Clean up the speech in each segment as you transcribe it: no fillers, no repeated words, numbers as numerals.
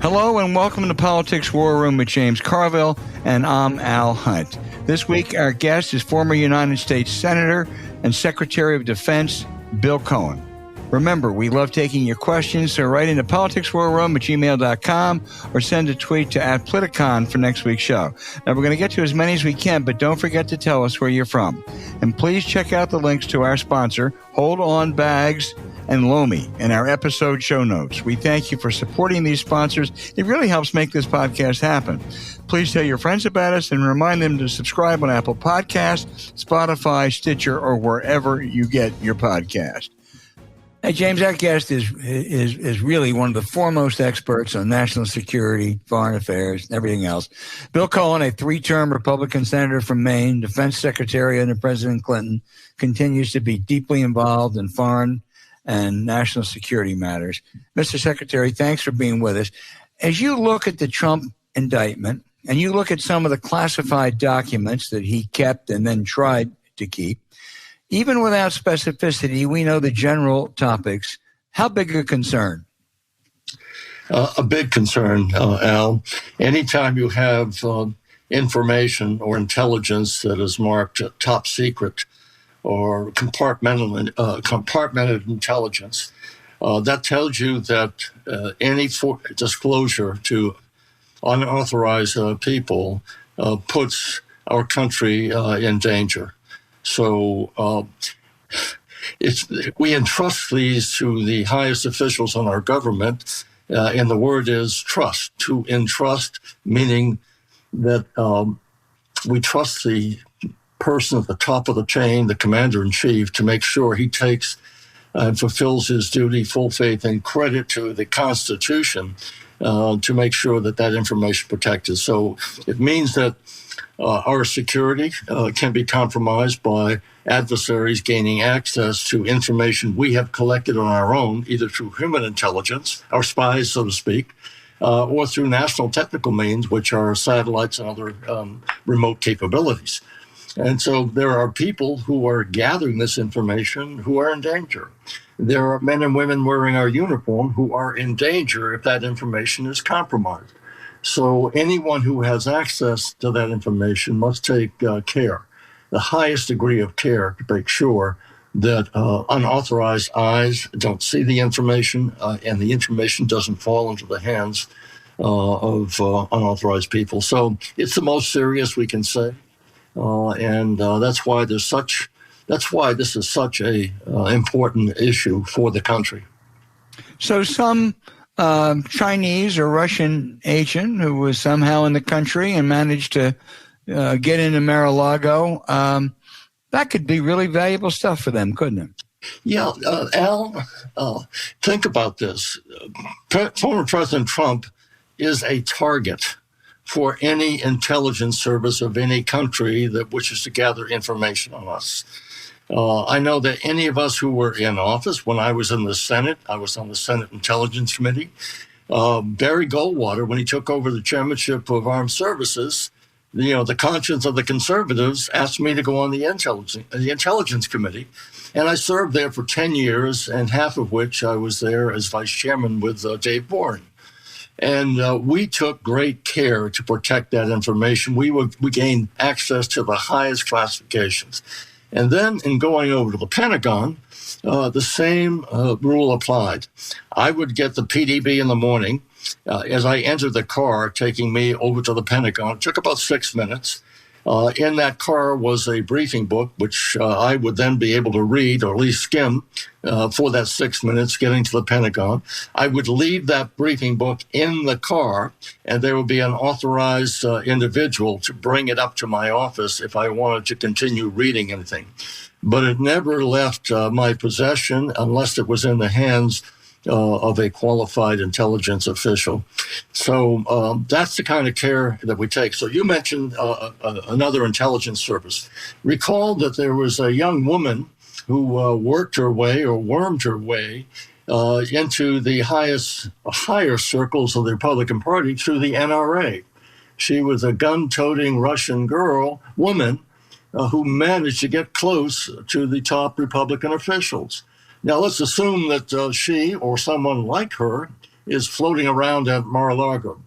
Hello and welcome to Politics War Room with James Carville, and I'm Al Hunt. This week, our guest is former United States Senator and Secretary of Defense Bill Cohen. Remember, we love taking your questions, so write into politicswarroom@gmail.com or send a tweet to @Politicon for next week's show. Now, we're going to get to as many as we can, but don't forget to tell us where you're from. And please check out the links to our sponsor, Hold On Bags and Lomi, in our episode show notes. We thank you for supporting these sponsors. It really helps make this podcast happen. Please tell your friends about us and remind them to subscribe on Apple Podcasts, Spotify, Stitcher, or wherever you get your podcast. Hey, James, our guest is really one of the foremost experts on national security, foreign affairs, and everything else. Bill Cohen, a three-term Republican senator from Maine, defense secretary under President Clinton, continues to be deeply involved in foreign and national security matters. Mr. Secretary, thanks for being with us. As you look at the Trump indictment and you look at some of the classified documents that he kept and then tried to keep, even without specificity, we know the general topics. How big a concern? A big concern, Al. Anytime you have information or intelligence that is marked top secret or compartmented intelligence, that tells you that any disclosure to unauthorized people puts our country in danger. So we entrust these to the highest officials in our government, and the word is trust. To entrust, meaning that we trust the person at the top of the chain, the commander-in-chief, to make sure he takes and fulfills his duty, full faith and credit to the Constitution, to make sure that that information is protected. So it means that our security can be compromised by adversaries gaining access to information we have collected on our own, either through human intelligence, our spies, so to speak, or through national technical means, which are satellites and other remote capabilities. And so there are people who are gathering this information who are in danger. There are men and women wearing our uniform who are in danger if that information is compromised. So anyone who has access to that information must take care, the highest degree of care, to make sure that unauthorized eyes don't see the information and the information doesn't fall into the hands of unauthorized people. So it's the most serious we can say, and that's why this is such a important issue for the country. So some Chinese or Russian agent who was somehow in the country and managed to get into Mar-a-Lago, that could be really valuable stuff for them, couldn't it? Yeah, Al, think about this. Former President Trump is a target for any intelligence service of any country that wishes to gather information on us. I know that any of us who were in office, when I was in the Senate, I was on the Senate Intelligence Committee. Barry Goldwater, when he took over the chairmanship of Armed Services, the conscience of the conservatives asked me to go on the Intelligence Committee. And I served there for 10 years, and half of which I was there as vice chairman with Dave Boren. And we took great care to protect that information. We gained access to the highest classifications. And then in going over to the Pentagon, the same rule applied. I would get the PDB in the morning. As I entered the car taking me over to the Pentagon, it took about 6 minutes. In that car was a briefing book, which I would then be able to read or at least skim for that 6 minutes getting to the Pentagon. I would leave that briefing book in the car, and there would be an authorized individual to bring it up to my office if I wanted to continue reading anything. But it never left my possession unless it was in the hands of a qualified intelligence official. So that's the kind of care that we take. So you mentioned another intelligence service. Recall that there was a young woman who worked her way or wormed her way into the higher circles of the Republican Party through the NRA. She was a gun-toting Russian woman who managed to get close to the top Republican officials. Now, let's assume that she or someone like her is floating around at Mar-a-Lago.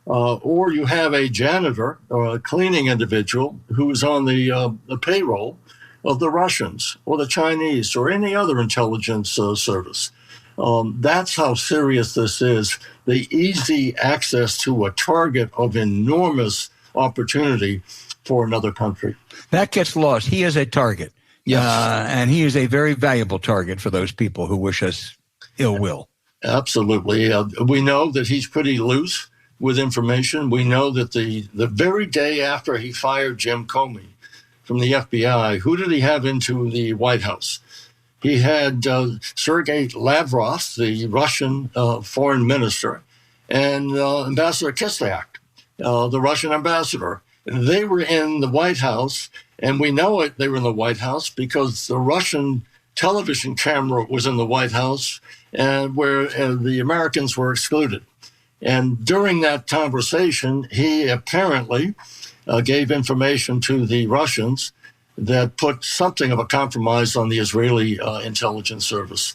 Or you have a janitor or a cleaning individual who's on the payroll of the Russians or the Chinese or any other intelligence service. That's how serious this is. The easy access to a target of enormous opportunity for another country. That gets lost. He is a target. Yes. And he is a very valuable target for those people who wish us ill will. Absolutely. We know that he's pretty loose with information. We know that the very day after he fired Jim Comey from the FBI, who did he have into the White House? He had Sergei Lavrov, the Russian foreign minister, and Ambassador Kislyak, the Russian ambassador. They were in the White House, and we know it. They were in the White House because the Russian television camera was in the White House, and where the Americans were excluded. And during that conversation, he apparently gave information to the Russians that put something of a compromise on the Israeli intelligence service,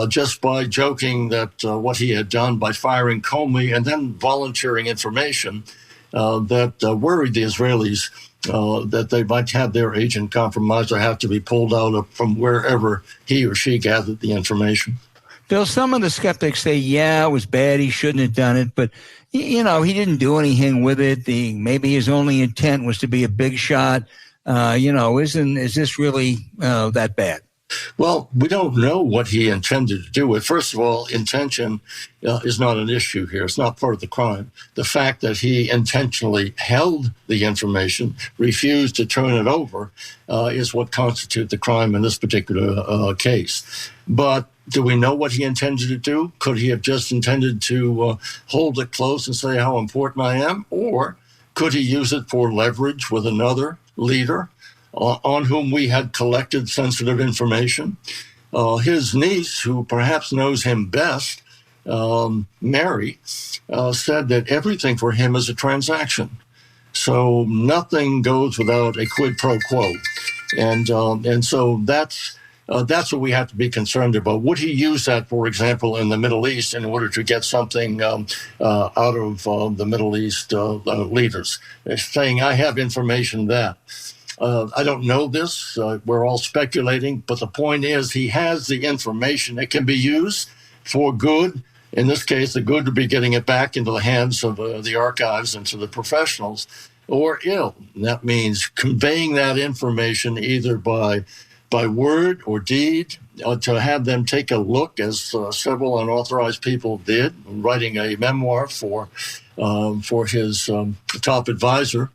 just by joking that what he had done by firing Comey and then volunteering information that worried the Israelis that they might have their agent compromised or have to be pulled out from wherever he or she gathered the information. Bill, some of the skeptics say, yeah, it was bad. He shouldn't have done it. But, he didn't do anything with it. Maybe his only intent was to be a big shot. Is this really that bad? Well, we don't know what he intended to do with. First of all, intention is not an issue here. It's not part of the crime. The fact that he intentionally held the information, refused to turn it over, is what constitutes the crime in this particular case. But do we know what he intended to do? Could he have just intended to hold it close and say how important I am? Or could he use it for leverage with another leader on whom we had collected sensitive information? His niece, who perhaps knows him best, Mary, said that everything for him is a transaction. So nothing goes without a quid pro quo. And so that's what we have to be concerned about. Would he use that, for example, in the Middle East in order to get something out of the Middle East leaders? They're saying, I have information that. I don't know this. We're all speculating. But the point is he has the information. It can be used for good. In this case, the good would be getting it back into the hands of the archives and to the professionals, or ill. And that means conveying that information either by word or deed, to have them take a look, as several unauthorized people did, writing a memoir for his top advisor.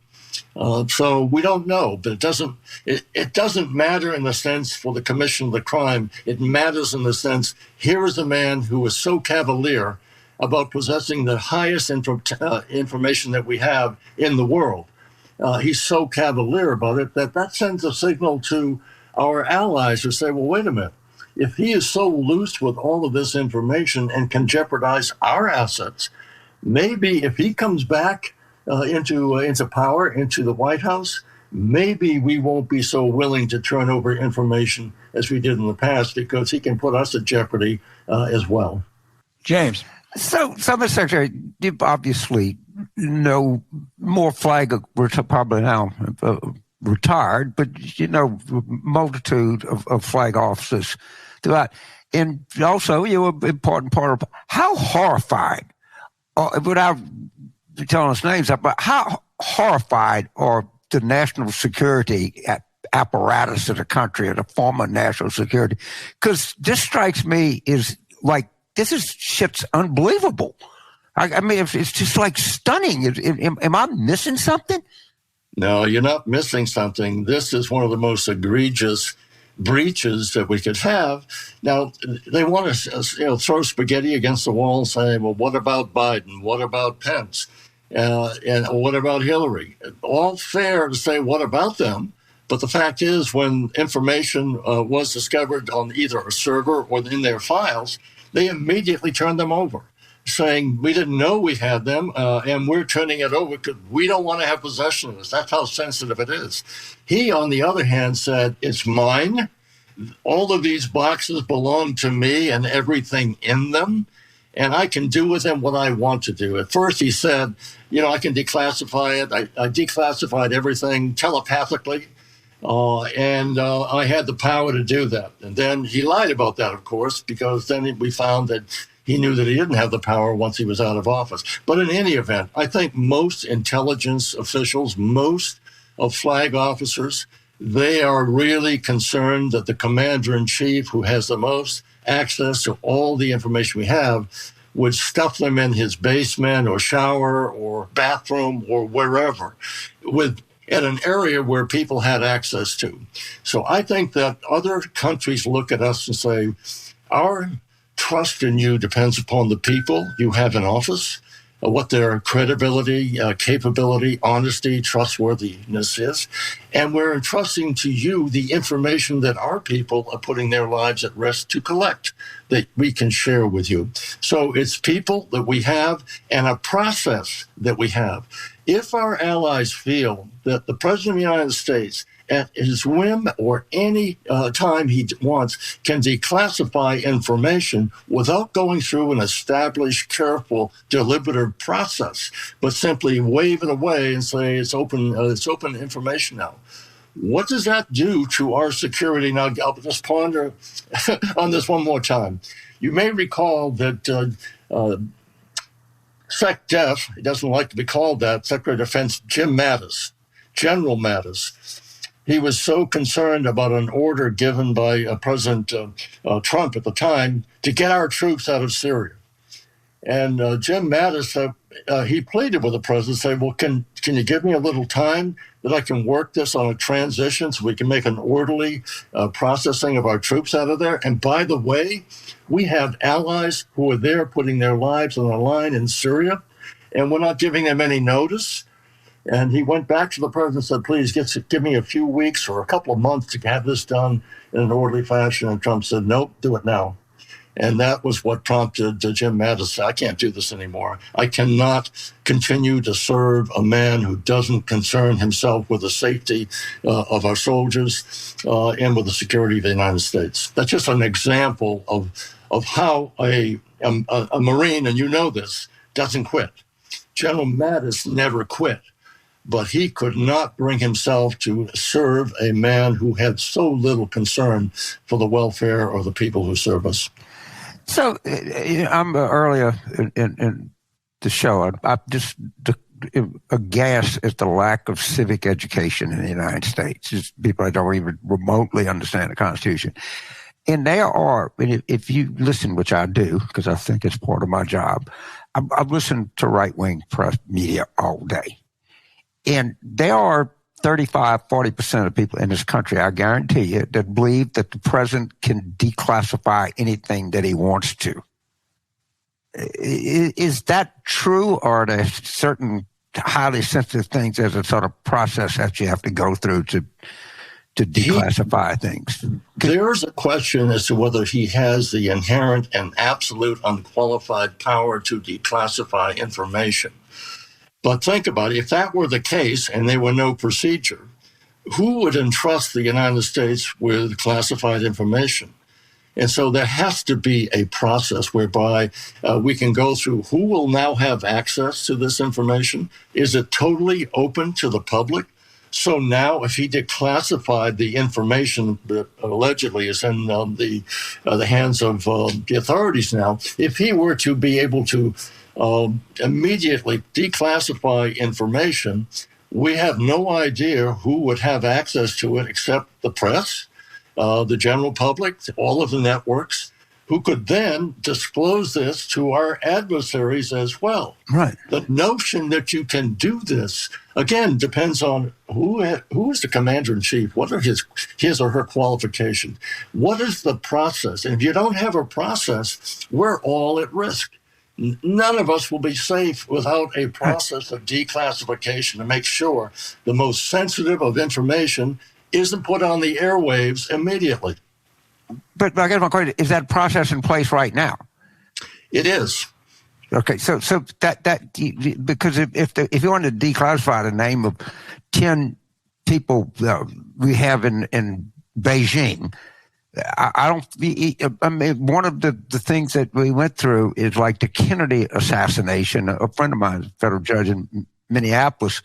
So we don't know, but it doesn't matter in the sense for the commission of the crime. It matters in the sense, here is a man who is so cavalier about possessing the highest information that we have in the world. He's so cavalier about it that sends a signal to our allies who say, well, wait a minute. If he is so loose with all of this information and can jeopardize our assets, maybe if he comes back into power, into the White House, maybe we won't be so willing to turn over information as we did in the past, because he can put us at jeopardy as well. James. So, Mr. Secretary, you obviously know more flag, probably now retired, but multitude of flag officers throughout. And also, you were an important part of how horrified, without telling us names, but how horrified are the national security apparatus of the country, or the former national security? Because this strikes me as like, this shit's unbelievable. I mean, it's just like stunning. Am I missing something? No, you're not missing something. This is one of the most egregious breaches that we could have. Now, they want to throw spaghetti against the wall and say, well, what about Biden? What about Pence? And what about Hillary? All fair to say, what about them? But the fact is, when information was discovered on either a server or in their files, they immediately turned them over, saying, we didn't know we had them, and we're turning it over because we don't want to have possession of this. That's how sensitive it is. He, on the other hand, said, it's mine. All of these boxes belong to me and everything in them. and I can do with them what I want to do. At first, he said, I can declassify it. I declassified everything telepathically, and I had the power to do that. And then he lied about that, of course, because then we found that he knew that he didn't have the power once he was out of office. But in any event, I think most intelligence officials, most of flag officers, they are really concerned that the commander-in-chief, who has the most access to all the information we have, would stuff them in his basement or shower or bathroom or wherever at an area where people had access to. So I think that other countries look at us and say, our trust in you depends upon the people you have in office, what their credibility, capability, honesty, trustworthiness is. And we're entrusting to you the information that our people are putting their lives at risk to collect that we can share with you. So it's people that we have and a process that we have. If our allies feel that the President of the United States, at his whim or any time he wants, can declassify information without going through an established, careful, deliberative process, but simply wave it away and say it's open information now. What does that do to our security? Now, I'll just ponder on this one more time. You may recall that SecDef, he doesn't like to be called that, Secretary of Defense Jim Mattis, General Mattis, he was so concerned about an order given by President Trump at the time to get our troops out of Syria. And Jim Mattis, he pleaded with the president, saying, well, can you give me a little time that I can work this on a transition so we can make an orderly processing of our troops out of there? And by the way, we have allies who are there putting their lives on the line in Syria, and we're not giving them any notice. And he went back to the president and said, please give me a few weeks or a couple of months to have this done in an orderly fashion. And Trump said, nope, do it now. And that was what prompted Jim Mattis to say, I can't do this anymore. I cannot continue to serve a man who doesn't concern himself with the safety of our soldiers and with the security of the United States. That's just an example of how a Marine, and you know this, doesn't quit. General Mattis never quit. But he could not bring himself to serve a man who had so little concern for the welfare of the people who serve us. So I'm earlier in the show, I'm just aghast at the lack of civic education in the United States. It's people that don't even remotely understand the Constitution. And there are, if you listen, which I do, because I think it's part of my job, I've listened to right-wing press media all day. And there are 35, 40% of people in this country, I guarantee you, that believe that the president can declassify anything that he wants to. Is that true, or are there certain highly sensitive things as a sort of process that you have to go through to declassify things? There's a question as to whether he has the inherent and absolute unqualified power to declassify information. But think about it, if that were the case and there were no procedure, who would entrust the United States with classified information? And so there has to be a process whereby we can go through who will now have access to this information. Is it totally open to the public? So now if he declassified the information that allegedly is in the hands of the authorities now, if he were to be able to immediately declassify information, we have no idea who would have access to it except the press, the general public, all of the networks, who could then disclose this to our adversaries as well. Right. The notion that you can do this, again, depends on who is the commander-in-chief, what are his or her qualifications, what is the process? And if you don't have a process, we're all at risk. None of us will be safe without a process of declassification to make sure the most sensitive of information isn't put on the airwaves immediately. But I guess my question, is that process in place right now? It is. Okay, so that because if you wanted to declassify the name of 10 people we have in Beijing I don't. I mean, one of the things that we went through is like the Kennedy assassination. A friend of mine, a federal judge in Minneapolis,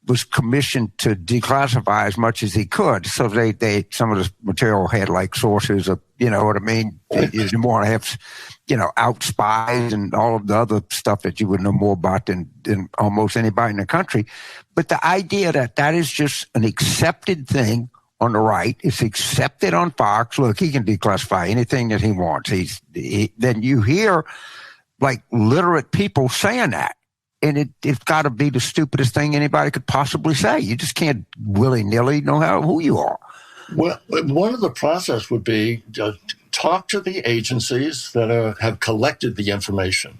was commissioned to declassify as much as he could. So they some of the material had like sources of, you know what I mean? You didn't want to have, out spies and all of the other stuff that you would know more about than almost anybody in the country. But the idea that is just an accepted thing on the right, it's accepted on Fox. Look, he can declassify anything that he wants. Then you hear like literate people saying that. And it's got to be the stupidest thing anybody could possibly say. You just can't willy-nilly know who you are. Well, one of the process would be to talk to the agencies that have collected the information.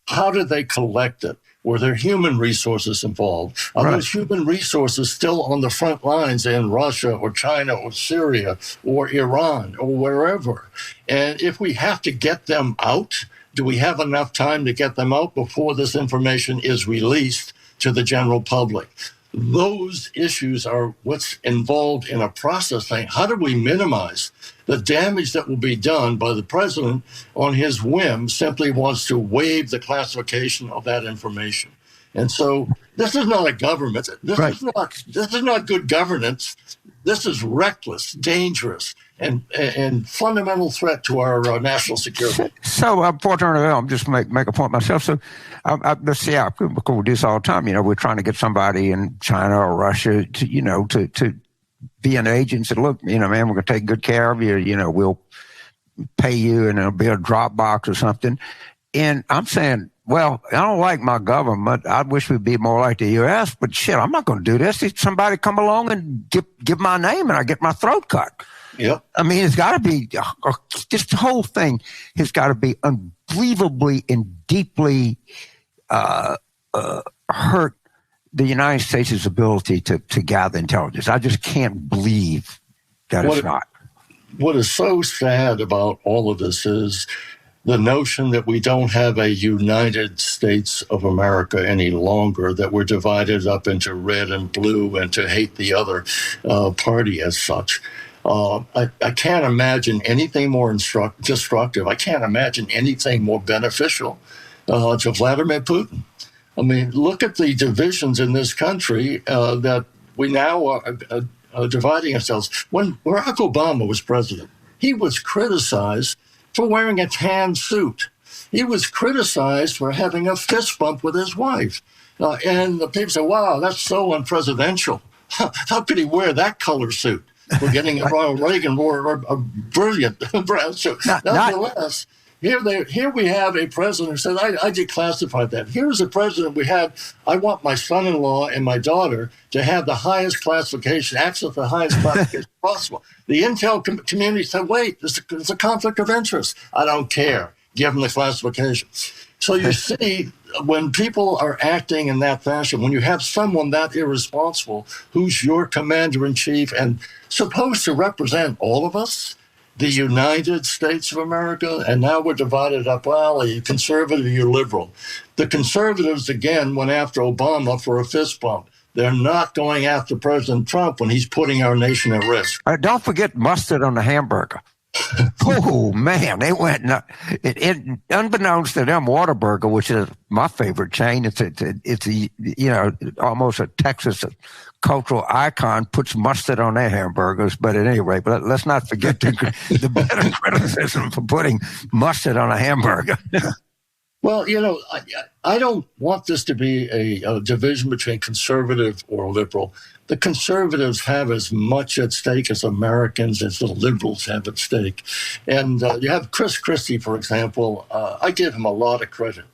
How did they collect it? Were there human resources involved? Are those human resources still on the front lines in Russia or China or Syria or Iran or wherever? And if we have to get them out, do we have enough time to get them out before this information is released to the general public? Those issues are what's involved in a process thing. How do we minimize the damage that will be done by the president on his whim, simply wants to waive the classification of that information? And so this is not a government. This is not good governance. This is reckless, dangerous, and fundamental threat to our national security. So, unfortunately, I'm just make a point myself. So, let's see, we do this all the time. We're trying to get somebody in China or Russia to be an agent. And look, man, we're going to take good care of you. We'll pay you, and it'll be a Dropbox or something. And I'm saying, well, I don't like my government. I wish we'd be more like the U.S., but shit, I'm not going to do this. If somebody come along and give my name and I get my throat cut. Yep. I mean, it's got to be, just the whole thing has got to be unbelievably and deeply hurt the United States' ability to gather intelligence. I just can't believe that it's not. What is so sad about all of this is the notion that we don't have a United States of America any longer, that we're divided up into red and blue and to hate the other party as such. I can't imagine anything more destructive. I can't imagine anything more beneficial to Vladimir Putin. I mean, look at the divisions in this country that we now are dividing ourselves. When Barack Obama was president, he was criticized for wearing a tan suit. He was criticized for having a fist bump with his wife. And the people say, wow, that's so unpresidential. How could he wear that color suit? We're getting Ronald Reagan wore a brilliant brown suit. Nonetheless, here we have a president who said, I declassified that. Here's a president we had. I want my son-in-law and my daughter to have the highest classification, access to the highest classification possible. The intel community said, wait, there's a conflict of interest. I don't care. Give them the classification. So you see, when people are acting in that fashion, when you have someone that irresponsible, who's your commander-in-chief and supposed to represent all of us, the United States of America, and now we're divided up. Well, are you conservative or you liberal? The conservatives, again, went after Obama for a fist bump. They're not going after President Trump when he's putting our nation at risk. Don't forget mustard on the hamburger. Oh, man, they went nuts. Unbeknownst to them, Whataburger, which is my favorite chain, it's almost a Texas cultural icon, puts mustard on their hamburgers. But at any rate, let's not forget the better criticism for putting mustard on a hamburger. Well, I don't want this to be a division between conservative or liberal. The conservatives have as much at stake as Americans as the liberals have at stake. And you have Chris Christie, for example. I give him a lot of credit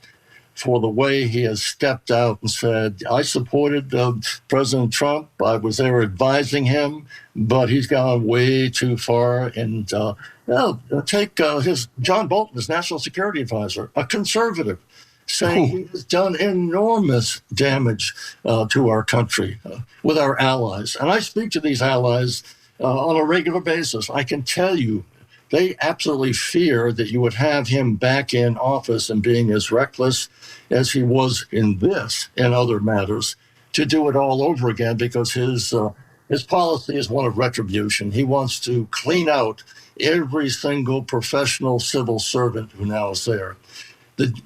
for the way he has stepped out and said, I supported President Trump. I was there advising him, but he's gone way too far. And take John Bolton, his national security advisor, a conservative, saying he has done enormous damage to our country with our allies. And I speak to these allies on a regular basis. I can tell you, they absolutely fear that you would have him back in office and being as reckless as he was in this and other matters, to do it all over again, because his His policy is one of retribution. He wants to clean out every single professional civil servant who now is there.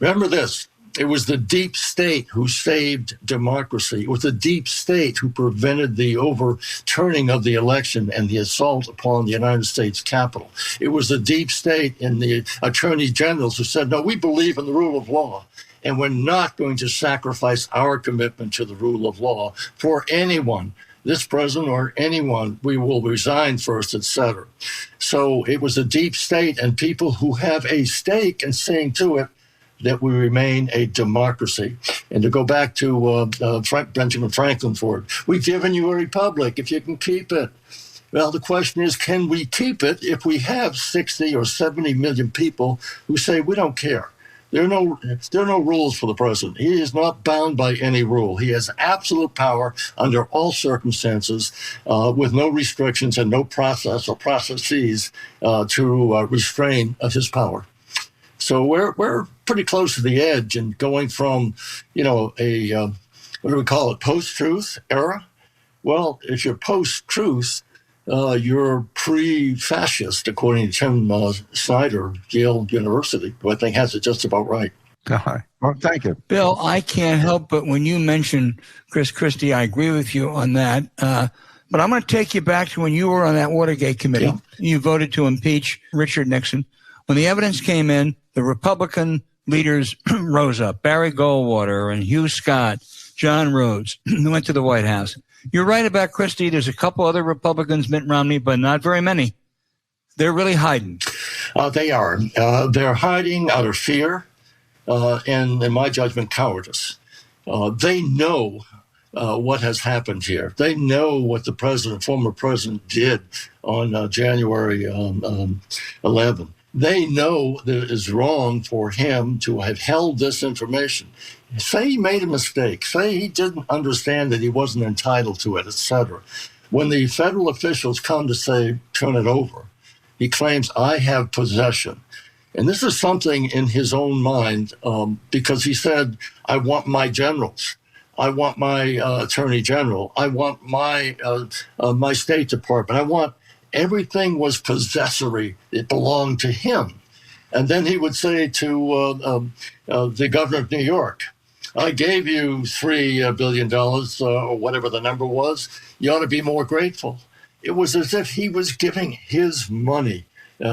Remember this. It was the deep state who saved democracy. It was the deep state who prevented the overturning of the election and the assault upon the United States Capitol. It was the deep state and the attorney generals who said, no, we believe in the rule of law, and we're not going to sacrifice our commitment to the rule of law for anyone. This president or anyone, we will resign first, etc. So it was a deep state and people who have a stake in seeing to it that we remain a democracy. And to go back to Benjamin Franklin for it, we've given you a republic if you can keep it. Well, the question is, can we keep it if we have 60 or 70 million people who say we don't care? There are no rules for the president. He is not bound by any rule. He has absolute power under all circumstances, with no restrictions and no process or processes to restrain his power. So we're pretty close to the edge, and going from, a what do we call it, post-truth era? Well, if you're post-truth, you're pre-fascist, according to Tim Snyder, Yale University, who I think has it just about right. Well, thank you. Bill, I can't help but when you mention Chris Christie, I agree with you on that. But I'm going to take you back to when you were on that Watergate committee. Yeah. You voted to impeach Richard Nixon. When the evidence came in, the Republican leaders rose up. Barry Goldwater and Hugh Scott, John Rhodes, went to the White House. You're right about Christie. There's a couple other Republicans, Mitt Romney, but not very many. They're really hiding. They are. They're hiding out of fear and, in my judgment, cowardice. They know what has happened here. They know what the former president, did on January 11. They know that it is wrong for him to have held this information. Say he made a mistake. Say he didn't understand that he wasn't entitled to it, etc. When the federal officials come to say, turn it over, he claims, I have possession. And this is something in his own mind, because he said, I want my generals. I want my attorney general. I want my State Department. I want everything was possessory. It belonged to him. And then he would say to the governor of New York, I gave you $3 billion or whatever the number was. You ought to be more grateful. It was as if he was giving his money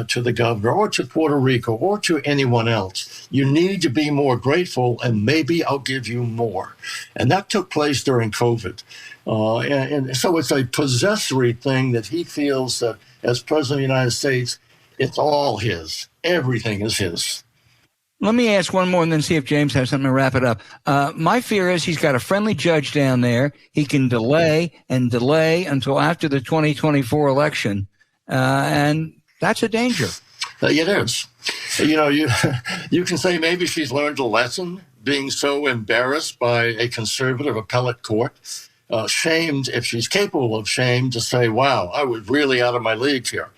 to the governor or to Puerto Rico or to anyone else. You need to be more grateful, and maybe I'll give you more. And that took place during COVID. And so it's a possessory thing that he feels that as president of the United States, it's all his. Everything is his. Let me ask one more and then see if James has something to wrap it up. My fear is he's got a friendly judge down there. He can delay until after the 2024 election. And that's a danger. It is. You can say maybe she's learned a lesson, being so embarrassed by a conservative appellate court, shamed, if she's capable of shame, to say, wow, I was really out of my league here.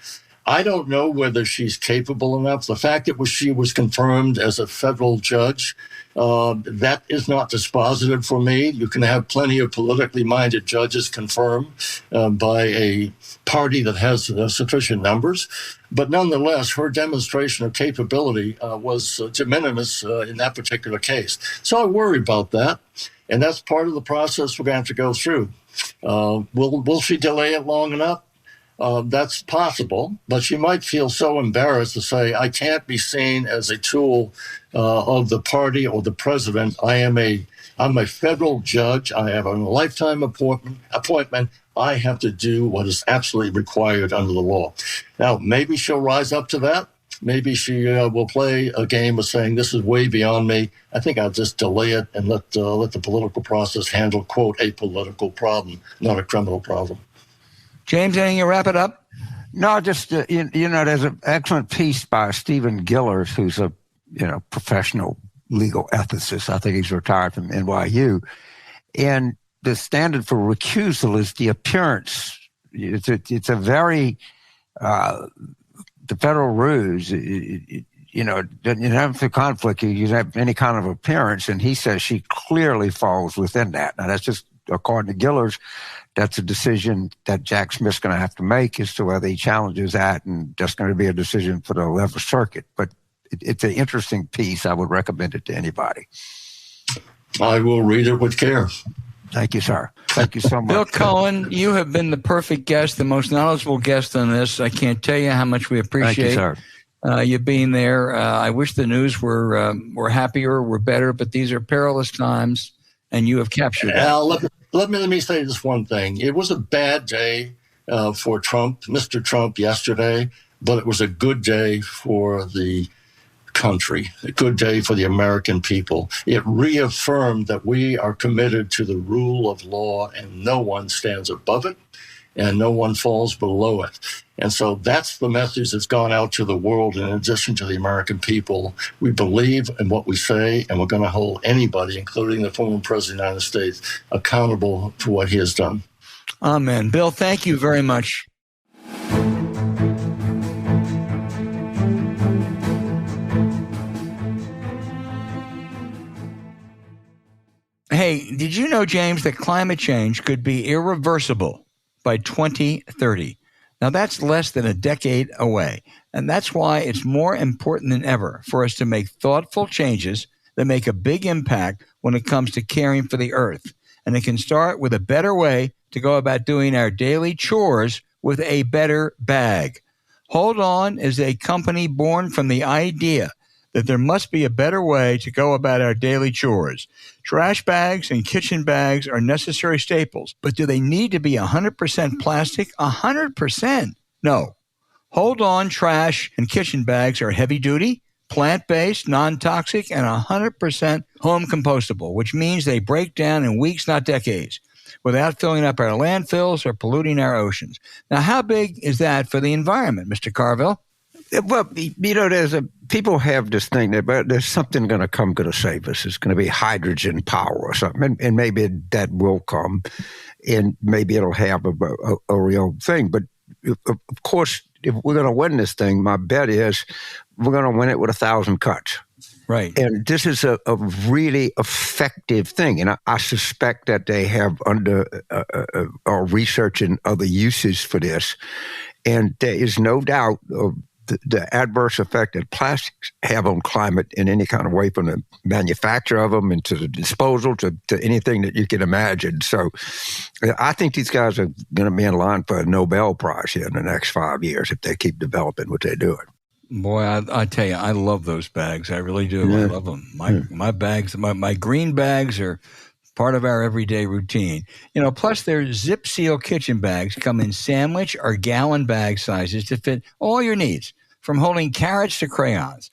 I don't know whether she's capable enough. The fact that she was confirmed as a federal judge, that is not dispositive for me. You can have plenty of politically minded judges confirmed by a party that has sufficient numbers. But nonetheless, her demonstration of capability was de minimis in that particular case. So I worry about that. And that's part of the process we're going to have to go through. Will she delay it long enough? That's possible, but she might feel so embarrassed to say, I can't be seen as a tool of the party or the president. I'm a federal judge. I have a lifetime appointment. I have to do what is absolutely required under the law. Now, maybe she'll rise up to that. Maybe she will play a game of saying, this is way beyond me. I think I'll just delay it and let the political process handle, quote, a political problem, not a criminal problem. James, anything to wrap it up? No, just, there's an excellent piece by Stephen Gillard, who's a, professional legal ethicist. I think he's retired from NYU. And the standard for recusal is the appearance. It's a very, the federal rules, doesn't have the conflict. You have any kind of appearance. And he says she clearly falls within that. Now, that's just according to Gillers, that's a decision that Jack Smith's going to have to make as to whether he challenges that, and that's going to be a decision for the 11th Circuit. But it's an interesting piece. I would recommend it to anybody. I will read it with care. Thank you, sir. Thank you so much. Bill Cohen, you have been the perfect guest, the most knowledgeable guest on this. I can't tell you how much we appreciate you being there. I wish the news were happier, were better, but these are perilous times, and you have captured it. Al, let me say this one thing. It was a bad day for Trump, Mr. Trump, yesterday, but it was a good day for the country, a good day for the American people. It reaffirmed that we are committed to the rule of law, and no one stands above it and no one falls below it. And so that's the message that's gone out to the world. In addition to the American people, we believe in what we say, and we're going to hold anybody, including the former president of the United States, accountable for what he has done. Amen. Bill, thank you very much. Hey, did you know, James, that climate change could be irreversible by 2030? Now, that's less than a decade away, and that's why it's more important than ever for us to make thoughtful changes that make a big impact when it comes to caring for the earth. And it can start with a better way to go about doing our daily chores with a better bag. Hold On is a company born from the idea that there must be a better way to go about our daily chores. Trash bags and kitchen bags are necessary staples, but do they need to be 100% plastic? 100%? No. Hold On trash and kitchen bags are heavy-duty, plant-based, non-toxic, and 100% home compostable, which means they break down in weeks, not decades, without filling up our landfills or polluting our oceans. Now, how big is that for the environment, Mr. Carville? Well, people have this thing that there's something going to save us. It's going to be hydrogen power or something, and maybe that will come, and maybe it'll have a real thing. But of course, if we're going to win this thing, my bet is we're going to win it with 1,000 cuts. Right. And this is a really effective thing. And I suspect that they have are researching other uses for this. And there is no doubt of the adverse effect that plastics have on climate in any kind of way, from the manufacture of them and to the disposal to anything that you can imagine. So I think these guys are going to be in line for a Nobel Prize here in the next 5 years if they keep developing what they're doing. Boy, I tell you, I love those bags. I really do. Yeah. I love them. My bags, my green bags are part of our everyday routine. Plus their zip seal kitchen bags come in sandwich or gallon bag sizes to fit all your needs, from holding carrots to crayons.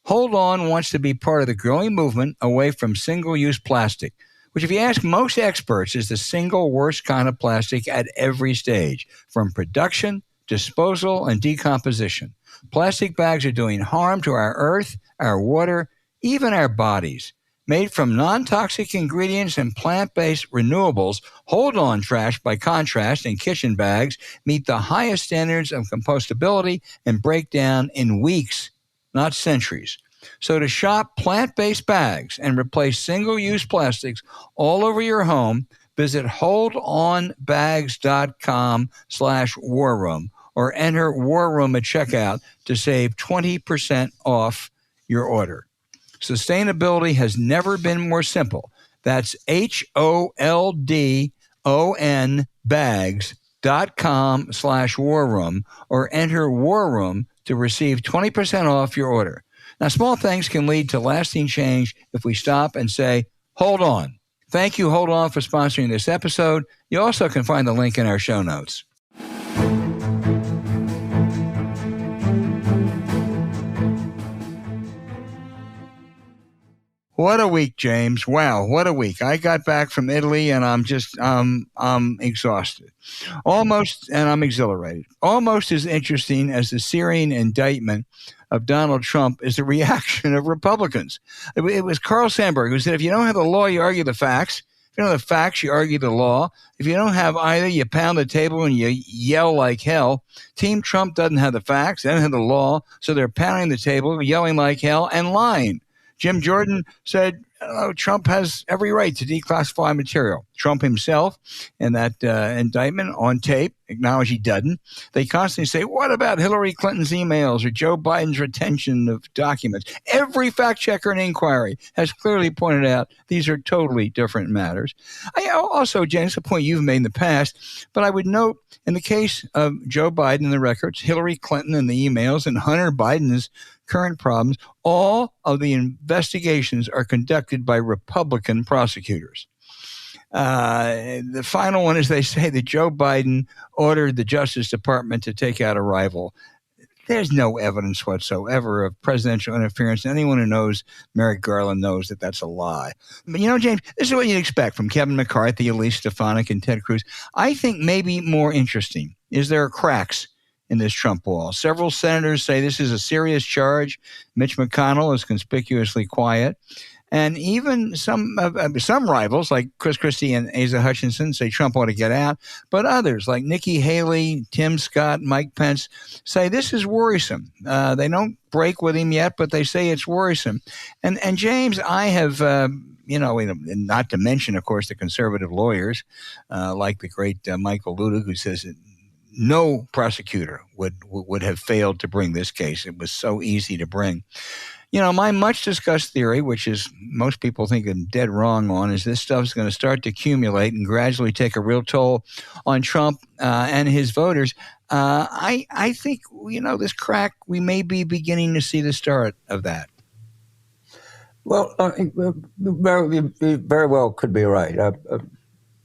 Hold On wants to be part of the growing movement away from single-use plastic, which, if you ask most experts, is the single worst kind of plastic at every stage, from production, disposal, and decomposition. Plastic bags are doing harm to our earth, our water, even our bodies. Made from non-toxic ingredients and plant-based renewables, Hold On trash, by contrast, and kitchen bags meet the highest standards of compostability and break down in weeks, not centuries. So to shop plant-based bags and replace single-use plastics all over your home, visit holdonbags.com/war room or enter War Room at checkout to save 20% off your order. Sustainability has never been more simple. That's HOLDON bags.com/war room or enter War Room to receive 20% off your order. Now, small things can lead to lasting change if we stop and say, hold on. Thank you, Hold On, for sponsoring this episode. You also can find the link in our show notes. What a week, James. Wow, what a week. I got back from Italy and I'm exhausted. Almost, and I'm exhilarated. Almost as interesting as the searing indictment of Donald Trump is the reaction of Republicans. It was Carl Sandburg who said, if you don't have the law, you argue the facts. If you don't have the facts, you argue the law. If you don't have either, you pound the table and you yell like hell. Team Trump doesn't have the facts. They don't have the law, so they're pounding the table, yelling like hell, and lying. Jim Jordan said, Trump has every right to declassify material. Trump himself, in that indictment on tape, acknowledged he doesn't. They constantly say, what about Hillary Clinton's emails or Joe Biden's retention of documents? Every fact checker and inquiry has clearly pointed out these are totally different matters. I also, James, a point you've made in the past, but I would note in the case of Joe Biden and the records, Hillary Clinton and the emails, and Hunter Biden's current problems, all of the investigations are conducted by Republican prosecutors. The final one is they say that Joe Biden ordered the Justice Department to take out a rival. There's no evidence whatsoever of presidential interference. Anyone who knows Merrick Garland knows that that's a lie. But, James, this is what you'd expect from Kevin McCarthy, Elise Stefanik, and Ted Cruz. I think maybe more interesting is there are cracks in this Trump wall. Several senators say this is a serious charge. Mitch McConnell is conspicuously quiet. And even some rivals, like Chris Christie and Asa Hutchinson, say Trump ought to get out. But others, like Nikki Haley, Tim Scott, Mike Pence, say this is worrisome. They don't break with him yet, but they say it's worrisome. And James, I have, not to mention, of course, the conservative lawyers, like the great Michael Ludig, who says no prosecutor would have failed to bring this case. It was so easy to bring. My much discussed theory, which is most people think I'm dead wrong on, is this stuff is going to start to accumulate and gradually take a real toll on Trump and his voters. I think, this crack, we may be beginning to see the start of that. Well, very well could be right.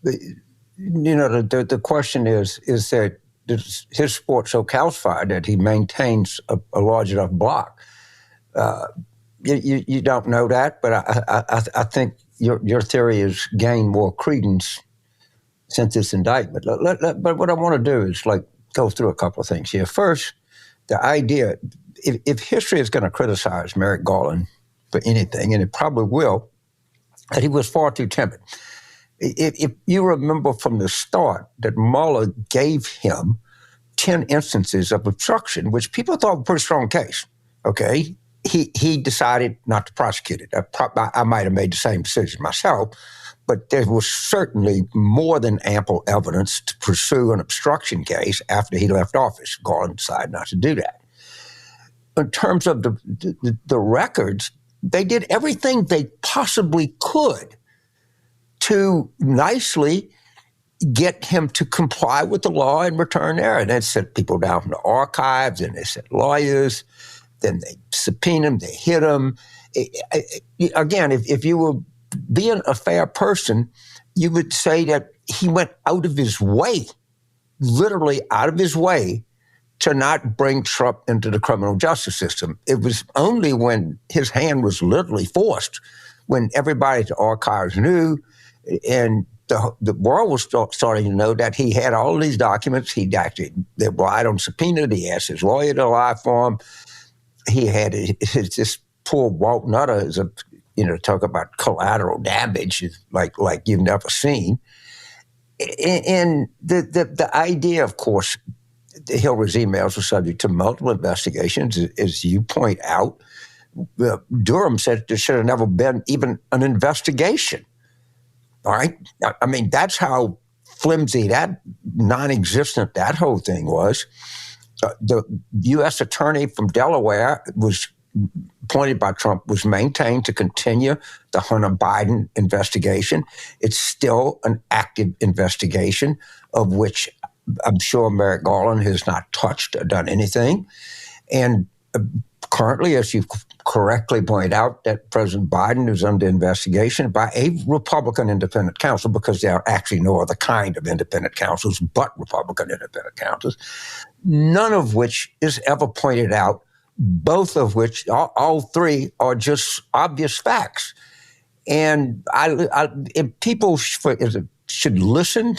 The question is that his support so calcified that he maintains a large enough block? You don't know that, but I think your theory has gained more credence since this indictment. But what I want to do is go through a couple of things here. First, the idea, if history is going to criticize Merrick Garland for anything, and it probably will, that he was far too timid. If you remember from the start that Mueller gave him 10 instances of obstruction, which people thought was a pretty strong case, okay? He decided not to prosecute it. I might have made the same decision myself, but there was certainly more than ample evidence to pursue an obstruction case after he left office. Garland decided not to do that. In terms of the records, they did everything they possibly could to nicely get him to comply with the law and return there. And they sent people down from the archives, and they sent lawyers. Then they subpoenaed him, they hit him. Again, if you were being a fair person, you would say that he went out of his way, literally out of his way, to not bring Trump into the criminal justice system. It was only when his hand was literally forced, when everybody at the archives knew, and the world was starting to know that he had all these documents. They relied on subpoena. He asked his lawyer to lie for him. He had this poor Walt Nutter, talk about collateral damage, like you've never seen. And the idea, of course, Hillary's emails were subject to multiple investigations, as you point out. Durham said there should have never been even an investigation. All right? I mean, that's how flimsy, that non-existent that whole thing was. The U.S. attorney from Delaware was appointed by Trump, was maintained to continue the Hunter Biden investigation. It's still an active investigation of which I'm sure Merrick Garland has not touched or done anything. And currently, as you correctly point out, that President Biden is under investigation by a Republican independent counsel, because there are actually no other kind of independent counsels but Republican independent counsels, none of which is ever pointed out, both of which, all three, are just obvious facts. And people should listen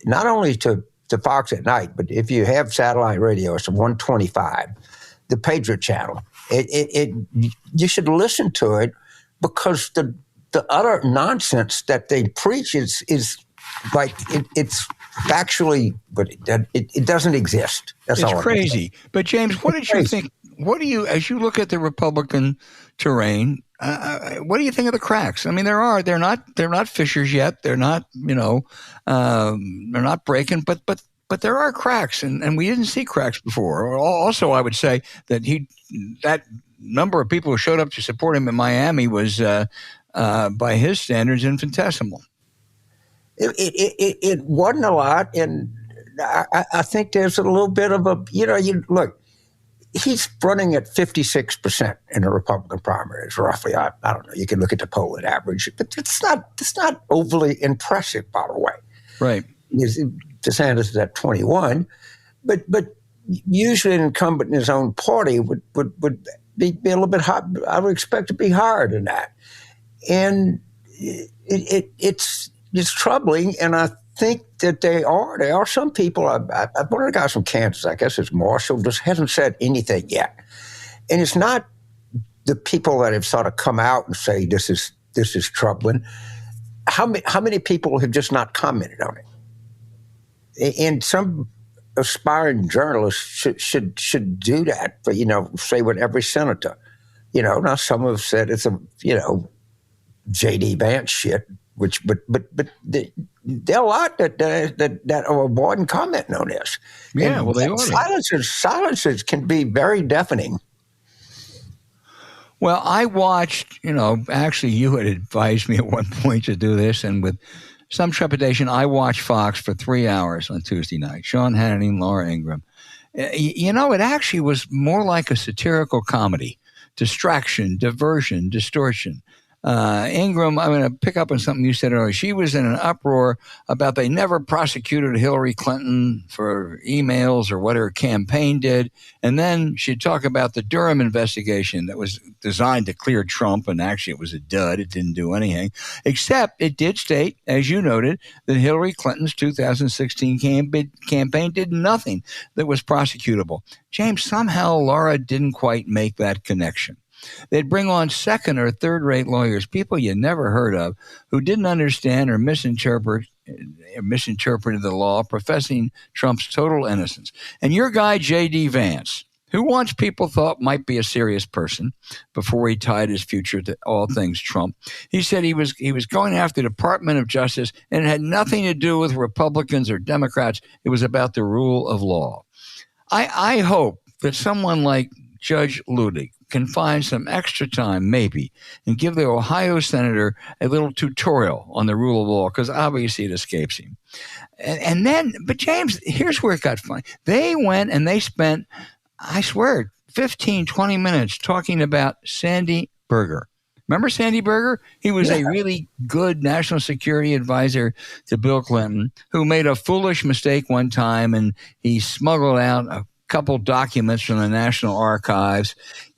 not only to Fox at night, but if you have satellite radio, it's 125, the Patriot Channel. You should listen to it, because the utter nonsense that they preach is like it's factually, but it doesn't exist. That's it's all. Crazy. But James, what did you think? What do you, as you look at the Republican terrain, what do you think of the cracks? I mean, they're not fissures yet. They're not, they're not breaking, but there are cracks, and we didn't see cracks before. Also, I would say that that number of people who showed up to support him in Miami was, by his standards, infinitesimal. It wasn't a lot, and I think there's a little bit of a, you look, he's running at 56% in the Republican primaries, roughly. I don't know. You can look at the polling average, but it's not overly impressive, by the way. Right. DeSantis is at 21, but usually an incumbent in his own party would be a little bit high. I would expect to be higher than that, and it's troubling. And I think that there are some people. One of the guys from Kansas, I guess it's Marshall, just hasn't said anything yet, and it's not the people that have sort of come out and say this is troubling. How many people have just not commented on it? And some aspiring journalists should do that, but say with every senator. Now some have said it's a J.D. Vance shit. But there are a lot that are avoiding commenting on this. Yeah, well, they are. Silences can be very deafening. Well, I watched, actually you had advised me at one point to do this, and with some trepidation, I watched Fox for 3 hours on Tuesday night. Sean Hannity and Laura Ingraham. It actually was more like a satirical comedy. Distraction, diversion, distortion. Ingram, I'm going to pick up on something you said earlier. She was in an uproar about they never prosecuted Hillary Clinton for emails or what her campaign did. And then she'd talk about the Durham investigation that was designed to clear Trump. And actually it was a dud. It didn't do anything, except it did state, as you noted, that Hillary Clinton's 2016 campaign did nothing that was prosecutable. James, somehow Laura didn't quite make that connection. They'd bring on second or third-rate lawyers, people you never heard of, who didn't understand or misinterpreted the law, professing Trump's total innocence. And your guy, J.D. Vance, who once people thought might be a serious person before he tied his future to all things Trump, he said he was going after the Department of Justice, and it had nothing to do with Republicans or Democrats. It was about the rule of law. I hope that someone like Judge Ludig can find some extra time, maybe, and give the Ohio senator a little tutorial on the rule of law, because obviously it escapes him. And then, but James, here's where it got funny. They went and they spent, I swear, 15, 20 minutes talking about Sandy Berger. Remember Sandy Berger? He was a really good national security advisor to Bill Clinton, who made a foolish mistake one time, and he smuggled out a couple documents from the National Archives.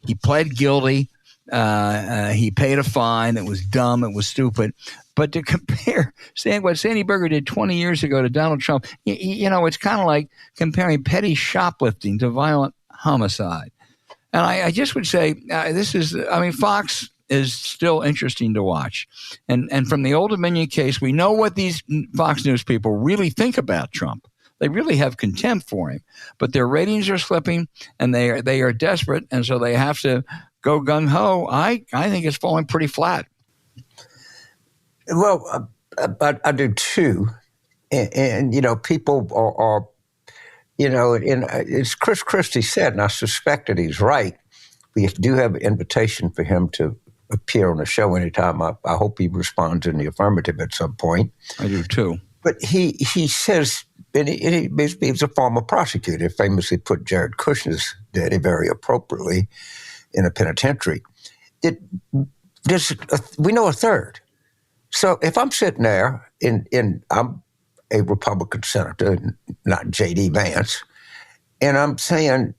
He pled guilty. He paid a fine. It was dumb. It was stupid. But to compare what Sandy Berger did 20 years ago to Donald Trump, it's kind of like comparing petty shoplifting to violent homicide. And I just would say Fox is still interesting to watch. And from the Old Dominion case, we know what these Fox News people really think about Trump. They really have contempt for him, but their ratings are slipping, and they are desperate, and so they have to go gung ho. I think it's falling pretty flat. Well, I do too, and people are and as Chris Christie said, and I suspect that he's right. We do have an invitation for him to appear on the show anytime. I hope he responds in the affirmative at some point. I do too. But he says. And he was a former prosecutor, famously put Jared Kushner's daddy very appropriately in a penitentiary. We know a third. So if I'm sitting there and I'm a Republican senator, not J.D. Vance, and I'm saying,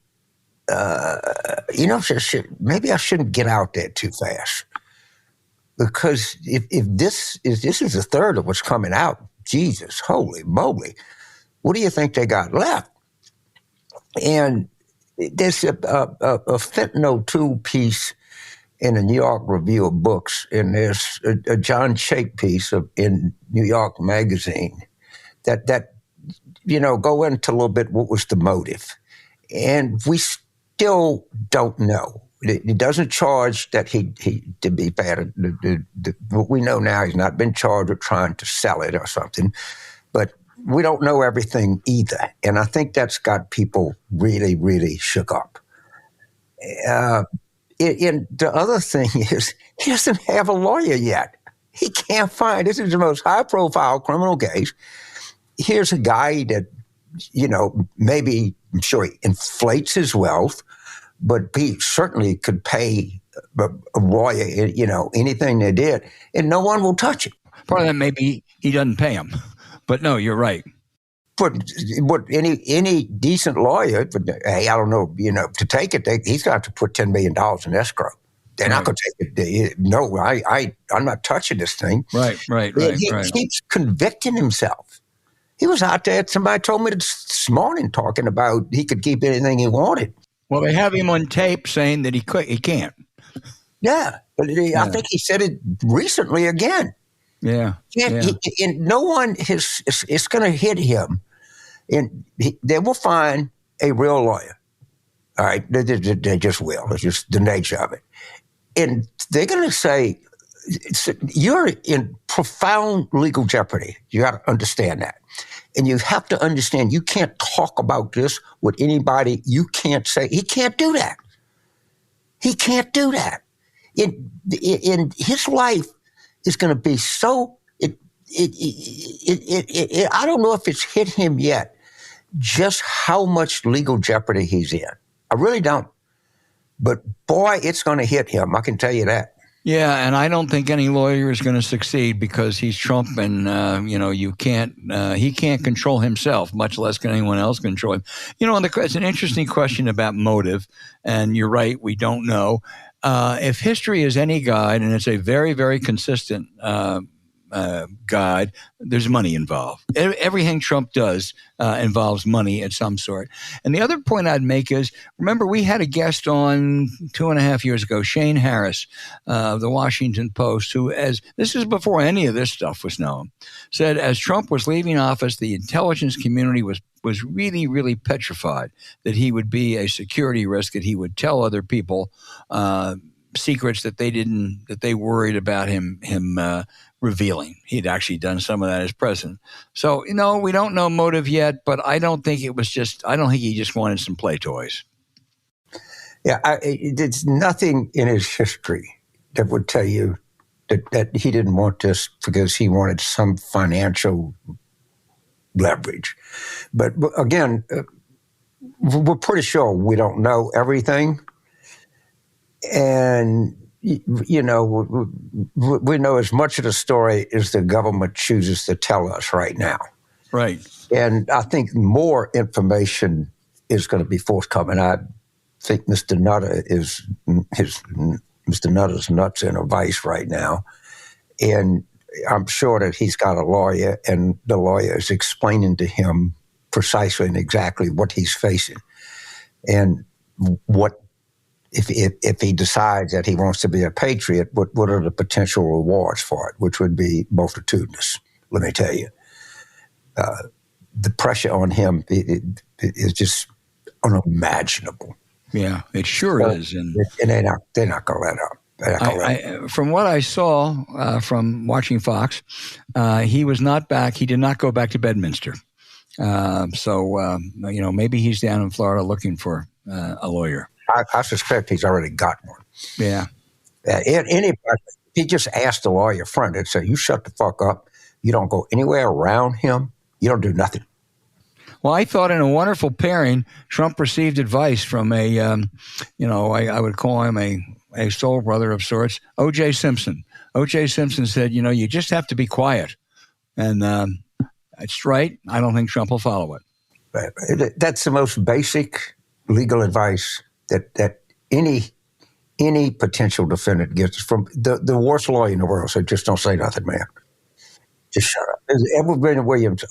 maybe I shouldn't get out there too fast. Because if this is a third of what's coming out, Jesus, holy moly. What do you think they got left? And there's a Fentanyl 2 piece in the New York Review of Books, and there's a John Chait piece in New York Magazine that go into a little bit what was the motive. And we still don't know. He doesn't charge that he to be bad. What we know now, he's not been charged with trying to sell it or something, but we don't know everything either. And I think that's got people really, really shook up. And the other thing is, he doesn't have a lawyer yet. He can't find, this is the most high-profile criminal case. Here's a guy that, maybe, I'm sure he inflates his wealth, but he certainly could pay a lawyer, anything they did, and no one will touch it. Part of that maybe he doesn't pay him. But no, you're right. But any decent lawyer, hey, I don't know, to take it, he's got to put $10 million in escrow. They're not going to take it. No, I'm not touching this thing. Right. He keeps convicting himself. He was out there, somebody told me this morning, talking about he could keep anything he wanted. Well, they have him on tape saying that he can't. Yeah, but I think he said it recently again. Yeah. And no one is going to hit him. And they will find a real lawyer. All right, they just will. It's just the nature of it. And they're going to say, you're in profound legal jeopardy. You got to understand that. And you have to understand you can't talk about this with anybody. You can't say, he can't do that. He can't do that. In his life is going to be so, I don't know if it's hit him yet, just how much legal jeopardy he's in. I really don't. But boy, it's going to hit him. I can tell you that. Yeah, and I don't think any lawyer is going to succeed because he's Trump, and he can't control himself, much less can anyone else control him. It's an interesting question about motive, and you're right, we don't know. If history is any guide, and it's a very, very consistent guide, there's money involved. Everything Trump does involves money of some sort. And the other point I'd make is, remember, we had a guest on 2.5 years ago, Shane Harris, of the Washington Post, who, as this is before any of this stuff was known, said as Trump was leaving office, the intelligence community was really, really petrified that he would be a security risk, that he would tell other people secrets that they worried about him revealing. He'd actually done some of that as president. So, we don't know motive yet, but I don't think he just wanted some play toys. Yeah, there's nothing in his history that would tell you that he didn't want this because he wanted some financial leverage. But again, we're pretty sure we don't know everything. And we know as much of the story as the government chooses to tell us right now. Right. And I think more information is going to be forthcoming. I think Mr. Nutter's nuts in a vice right now. And I'm sure that he's got a lawyer, and the lawyer is explaining to him precisely and exactly what he's facing. And what if he decides that he wants to be a patriot, what are the potential rewards for it, which would be multitudinous, let me tell you. The pressure on him is just unimaginable. Yeah, it sure is. And they're not going to let up. From what I saw from watching Fox, he was not back. He did not go back to Bedminster. Maybe he's down in Florida looking for a lawyer. I suspect he's already got one. Yeah. Anybody, he just asked the lawyer friend and said, you shut the fuck up. You don't go anywhere around him. You don't do nothing. Well, I thought in a wonderful pairing, Trump received advice from I would call him a soul brother of sorts, O.J. Simpson. O.J. Simpson said, you just have to be quiet. And that's right. I don't think Trump will follow it. That's the most basic legal advice that any potential defendant gets from the worst lawyer in the world. So just don't say nothing, man. Just shut up. As Edward Williams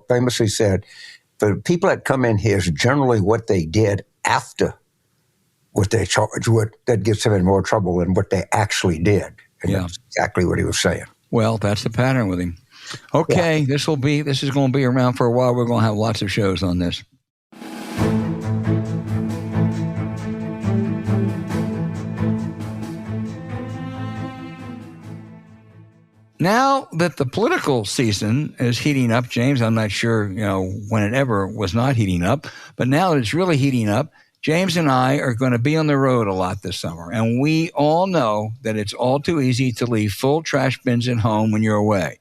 famously said, the people that come in here is generally what they did after what they charged with that gets them in more trouble than what they actually did. And that's exactly what he was saying. Well, that's the pattern with him. Okay, yeah. This is going to be around for a while. We're going to have lots of shows on this. Now that the political season is heating up, James, I'm not sure, when it ever was not heating up, but now that it's really heating up, James and I are going to be on the road a lot this summer. And we all know that it's all too easy to leave full trash bins at home when you're away.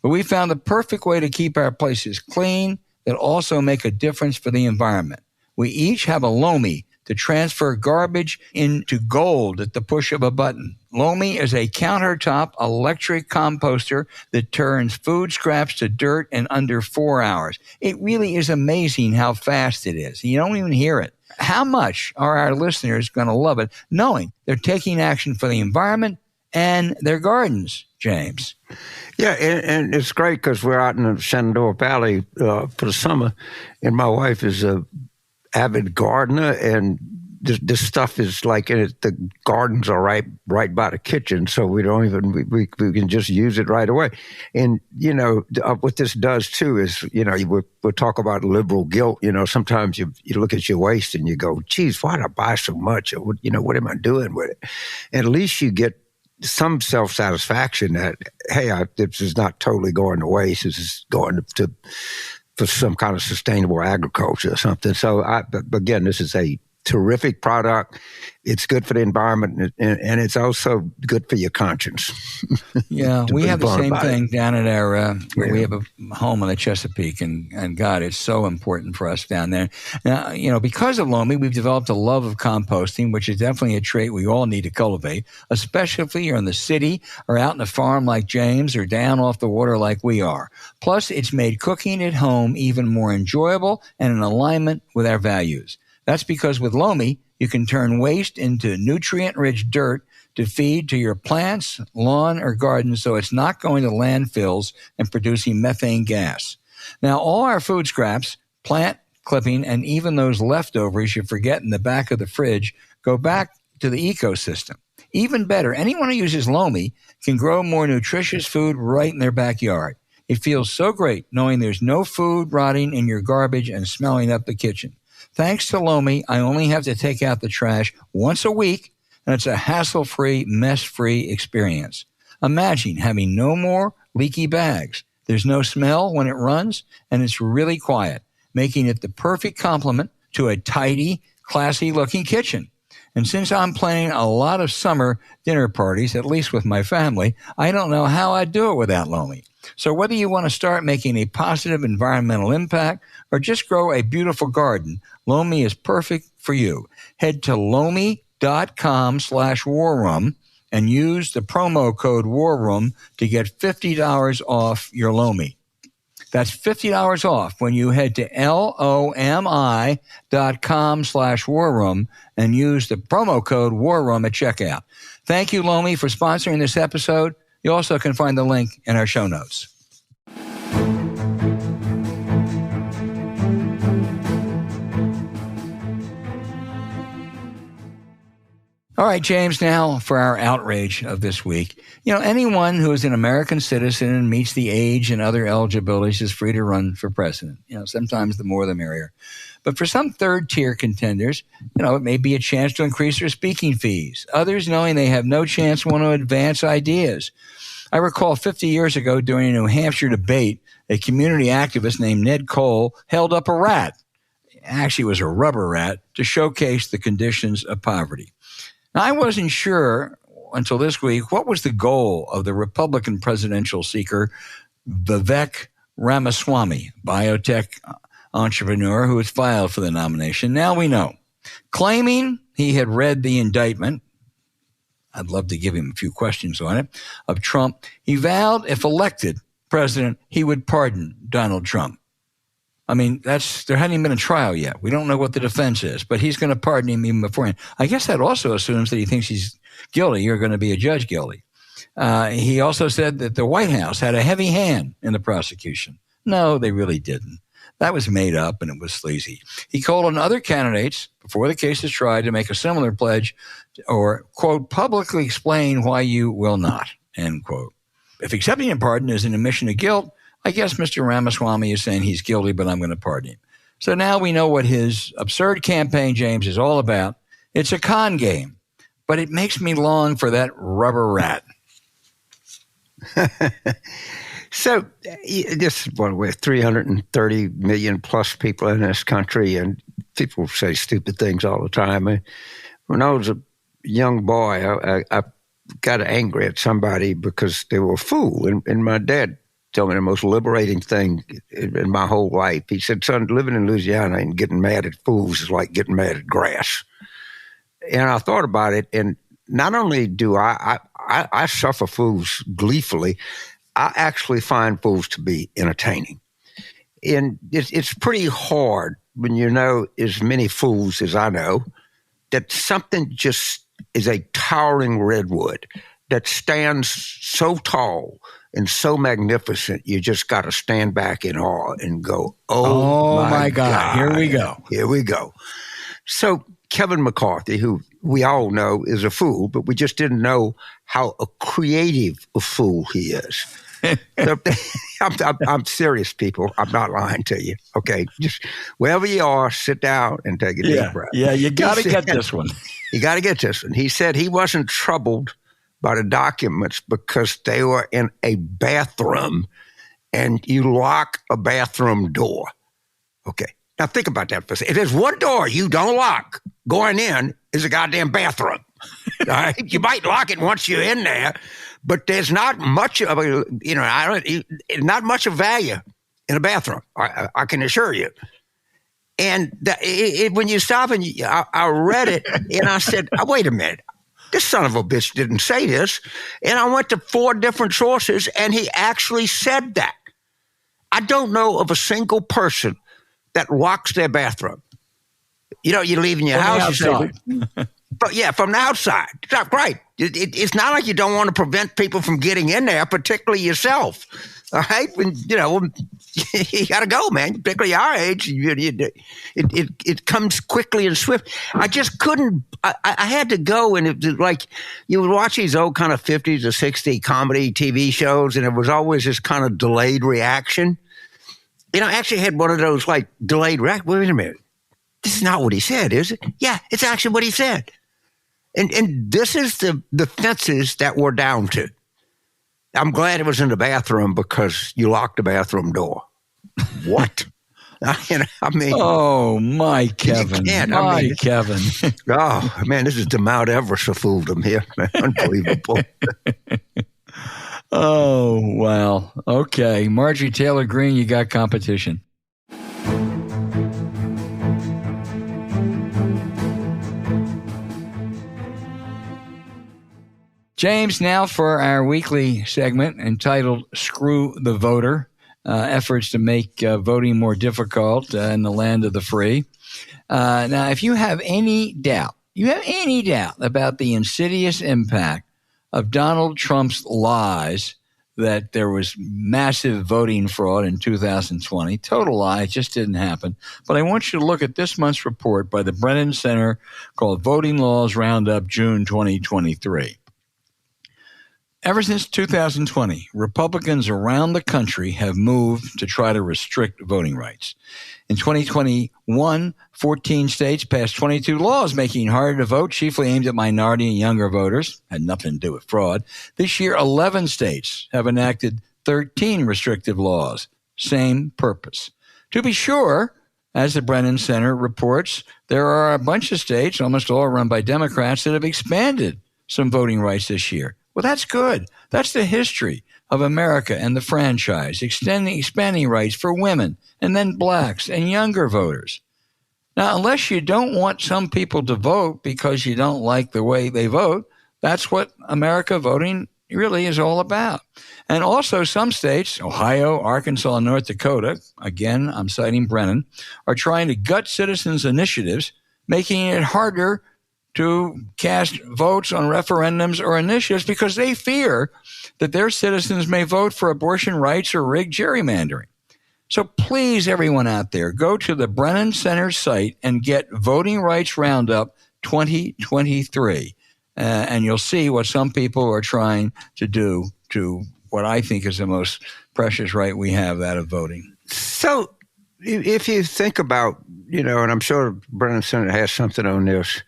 But we found the perfect way to keep our places clean that also make a difference for the environment. We each have a Lomi to transfer garbage into gold at the push of a button. Lomi is a countertop electric composter that turns food scraps to dirt in under 4 hours. It really is amazing how fast it is. You don't even hear it. How much are our listeners going to love it, knowing they're taking action for the environment and their gardens, James? Yeah, and it's great because we're out in the Shenandoah Valley for the summer, and my wife is a avid gardener, and this stuff is like the gardens are right by the kitchen, so we don't even we can just use it right away. And what this does too is we'll talk about liberal guilt. Sometimes you look at your waste and you go, geez, why did I buy so much? Or, what am I doing with it? And at least you get some self-satisfaction that, hey, this is not totally going to waste. This is going to for some kind of sustainable agriculture or something. So, again, this is a terrific product. It's good for the environment, and it's also good for your conscience. Yeah, we have the same thing down at our, we have a home on the Chesapeake, and God, it's so important for us down there. Now, because of Lomi, we've developed a love of composting, which is definitely a trait we all need to cultivate, especially if you're in the city or out in a farm like James or down off the water like we are. Plus, it's made cooking at home even more enjoyable and in alignment with our values. That's because with Lomi, you can turn waste into nutrient-rich dirt to feed to your plants, lawn, or garden, so it's not going to landfills and producing methane gas. Now, all our food scraps, plant clipping, and even those leftovers you forget in the back of the fridge go back to the ecosystem. Even better, anyone who uses Lomi can grow more nutritious food right in their backyard. It feels so great knowing there's no food rotting in your garbage and smelling up the kitchen. Thanks to Lomi, I only have to take out the trash once a week, and it's a hassle-free, mess-free experience. Imagine having no more leaky bags. There's no smell when it runs, and it's really quiet, making it the perfect complement to a tidy, classy-looking kitchen. And since I'm planning a lot of summer dinner parties, at least with my family, I don't know how I'd do it without Lomi. So whether you want to start making a positive environmental impact or just grow a beautiful garden, Lomi is perfect for you. Head to lomi.com/warroom and use the promo code warroom to get $50 off your Lomi. That's $50 off when you head to lomi.com/warroom and use the promo code warroom at checkout. Thank you, Lomi, for sponsoring this episode. You also can find the link in our show notes. All right, James, now for our outrage of this week. Anyone who is an American citizen and meets the age and other eligibilities is free to run for president. Sometimes the more the merrier. But for some third-tier contenders, it may be a chance to increase their speaking fees. Others, knowing they have no chance, want to advance ideas. I recall 50 years ago during a New Hampshire debate, a community activist named Ned Cole held up a rat. Actually, it was a rubber rat to showcase the conditions of poverty. Now, I wasn't sure until this week what was the goal of the Republican presidential seeker Vivek Ramaswamy, biotech entrepreneur who has filed for the nomination. Now we know. Claiming he had read the indictment, I'd love to give him a few questions on it, of Trump, he vowed if elected president, he would pardon Donald Trump. I mean, there hadn't even been a trial yet. We don't know what the defense is, but he's going to pardon him even beforehand. I guess that also assumes that he thinks he's guilty. You're going to be a judge guilty. He also said that the White House had a heavy hand in the prosecution. No, they really didn't. That was made up and it was sleazy. He called on other candidates before the case is tried to make a similar pledge or, quote, publicly explain why you will not, end quote. If accepting a pardon is an admission of guilt, I guess Mr. Ramaswamy is saying he's guilty, but I'm going to pardon him. So now we know what his absurd campaign, James, is all about. It's a con game, but it makes me long for that rubber rat. So this is what we're 330 million plus people in this country, and people say stupid things all the time. When I was a young boy, I got angry at somebody because they were a fool, and my dad told me the most liberating thing in my whole life. He said, "Son, living in Louisiana and getting mad at fools is like getting mad at grass." And I thought about it, and not only do I suffer fools gleefully, I actually find fools to be entertaining. And it's pretty hard when you know as many fools as I know that something just is a towering redwood that stands so tall and so magnificent, you just got to stand back in awe and go, oh my God. Here we go. Here we go. So Kevin McCarthy, who we all know is a fool, but we just didn't know how creative a fool he is. So, I'm serious, people. I'm not lying to you. Okay, just wherever you are, sit down and take a deep breath. Yeah, you got to get this one. You got to get this one. He said he wasn't troubled by the documents because they were in a bathroom, and you lock a bathroom door. Okay, now think about that for a second. If there's one door you don't lock going in, is a goddamn bathroom. All right, you might lock it once you're in there. But there's not much of not much of value in a bathroom. I can assure you. And when you stop and I read it and I said, oh, "Wait a minute, this son of a bitch didn't say this." And I went to 4 different sources, and he actually said that. I don't know of a single person that locks their bathroom. You know, you leave in your house. But yeah, from the outside. Right. It's not like you don't want to prevent people from getting in there, particularly yourself. All right? When, you got to go, man. Particularly our age, it comes quickly and swift. I just couldn't. I had to go, and it was like you would watch these old kind of 50s or 60s comedy TV shows, and it was always this kind of delayed reaction. I actually had one of those like delayed reaction. Wait a minute. This is not what he said, is it? Yeah, it's actually what he said. And this is the fences that we're down to. I'm glad it was in the bathroom because you locked the bathroom door. What? I mean. Oh, my Kevin. Kevin. Oh, man, this is the Mount Everest of fooldom here. Man. Unbelievable. Oh, well. Okay. Marjorie Taylor Greene, you got competition. James, now for our weekly segment entitled Screw the Voter, efforts to make voting more difficult in the land of the free. Now, if you have any doubt about the insidious impact of Donald Trump's lies that there was massive voting fraud in 2020, total lie, it just didn't happen. But I want you to look at this month's report by the Brennan Center called Voting Laws Roundup June 2023. Ever since 2020, Republicans around the country have moved to try to restrict voting rights. In 2021, 14 states passed 22 laws making it harder to vote, chiefly aimed at minority and younger voters. Had nothing to do with fraud. This year, 11 states have enacted 13 restrictive laws. Same purpose. To be sure, as the Brennan Center reports, there are a bunch of states, almost all run by Democrats, that have expanded some voting rights this year. Well, that's good. That's the history of America and the franchise, expanding rights for women and then blacks and younger voters. Now, unless you don't want some people to vote because you don't like the way they vote, that's what America voting really is all about. And also some states, Ohio, Arkansas, and North Dakota, again, I'm citing Brennan, are trying to gut citizens' initiatives, making it harder to cast votes on referendums or initiatives because they fear that their citizens may vote for abortion rights or rigged gerrymandering. So please, everyone out there, go to the Brennan Center site and get Voting Rights Roundup 2023, and you'll see what some people are trying to do to what I think is the most precious right we have, that of voting. So if you think about, and I'm sure Brennan Center has something on this,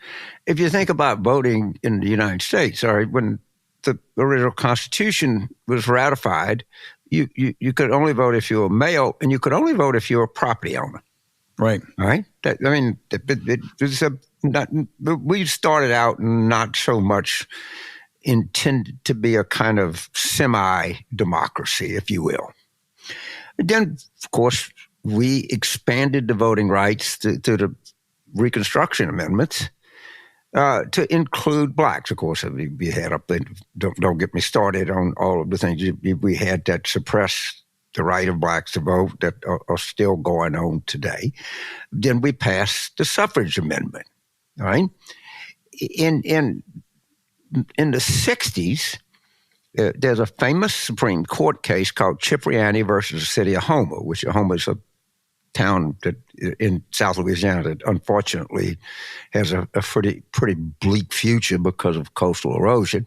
if you think about voting in the United States, all right, when the original Constitution was ratified, you could only vote if you were male, and you could only vote if you were a property owner. Right. All right. We started out not so much intended to be a kind of semi-democracy, if you will. And then, of course, we expanded the voting rights to the Reconstruction Amendments to include blacks. Of course, we had up there, don't get me started on all of the things we had that suppressed the right of blacks to vote that are still going on today. Then we passed the suffrage amendment, all right? In the 60s, there's a famous Supreme Court case called Cipriani versus the city of Homer, which Homer is a town that in South Louisiana that unfortunately has a pretty bleak future because of coastal erosion,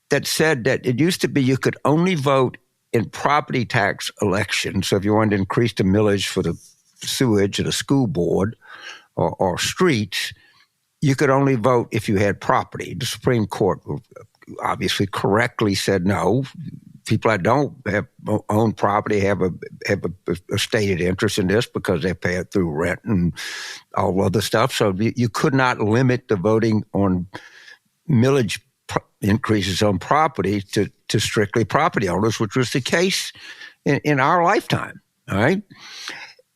that said that it used to be you could only vote in property tax elections. So if you wanted to increase the millage for the sewage or the school board or streets, you could only vote if you had property. The Supreme Court obviously correctly said no. People that don't own property have a stated interest in this because they pay it through rent and all other stuff. So you could not limit the voting on millage increases on property to strictly property owners, which was the case in our lifetime. All right.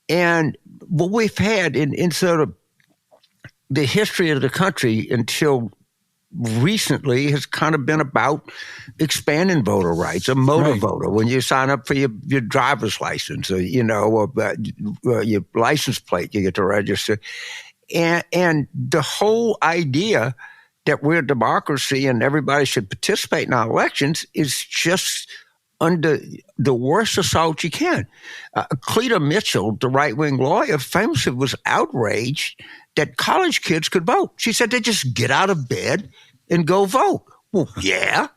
And what we've had in sort of the history of the country until recently has kind of been about expanding voter rights, a motor voter. When you sign up for your driver's license, or, your license plate, you get to register. And the whole idea that we're a democracy and everybody should participate in our elections is just under the worst assault you can. Cleta Mitchell, the right-wing lawyer, famously was outraged that college kids could vote. She said they just get out of bed and go vote. Well, yeah.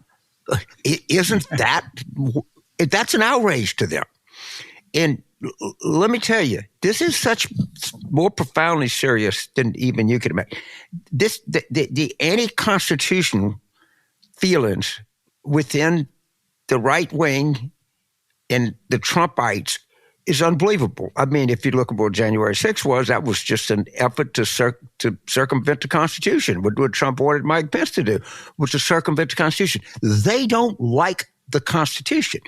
Isn't that's an outrage to them. And let me tell you, this is such more profoundly serious than even you can imagine. The anti-constitutional feelings within the right wing and the Trumpites is unbelievable. I mean, if you look at what January 6th was, that was just an effort to circumvent the Constitution. What Trump wanted Mike Pence to do was to circumvent the Constitution. They don't like the Constitution.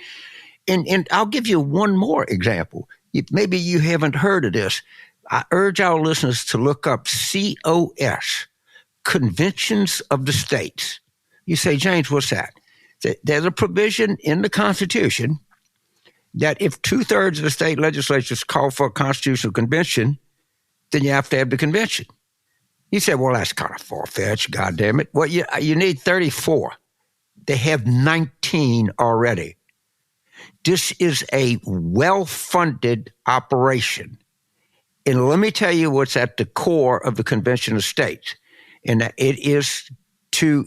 And I'll give you one more example. Maybe you haven't heard of this. I urge our listeners to look up COS, Conventions of the States. You say, James, what's that? There's a provision in the Constitution that if 2/3 of the state legislatures call for a constitutional convention, then you have to have the convention. You say, well, that's kind of far-fetched, goddamn it. Well, you need 34. They have 19 already. This is a well-funded operation. And let me tell you what's at the core of the Convention of States, and that it is to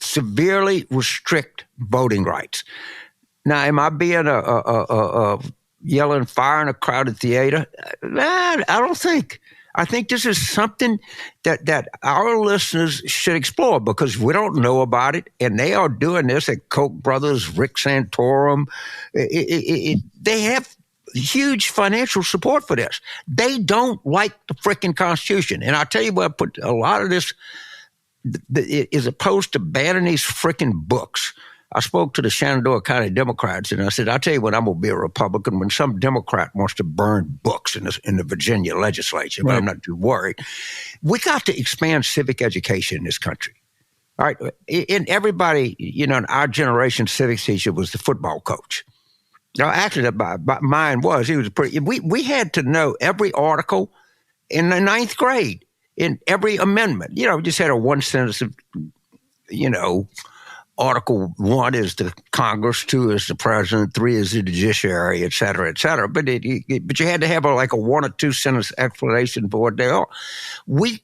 severely restrict voting rights. Now, am I being a yelling fire in a crowded theater? I don't think. I think this is something that our listeners should explore because we don't know about it, and they are doing this at Koch brothers, Rick Santorum. They have huge financial support for this. They don't like the frickin' Constitution. And I'll tell you what, put a lot of this is opposed to banning these frickin' books. I spoke to the Shenandoah County Democrats, and I said, I'll tell you when I'm going to be a Republican, when some Democrat wants to burn books in the Virginia legislature, but I'm not too worried. We got to expand civic education in this country. All right. And everybody, in our generation, civics teacher was the football coach. Now, actually, mine was. He was we had to know every article in the 9th grade, in every amendment. We just had a one sentence of, Article 1 is the Congress, 2 is the president, 3 is the judiciary, et cetera, et cetera. But you had to have a 1 or 2 sentence explanation for what they are. We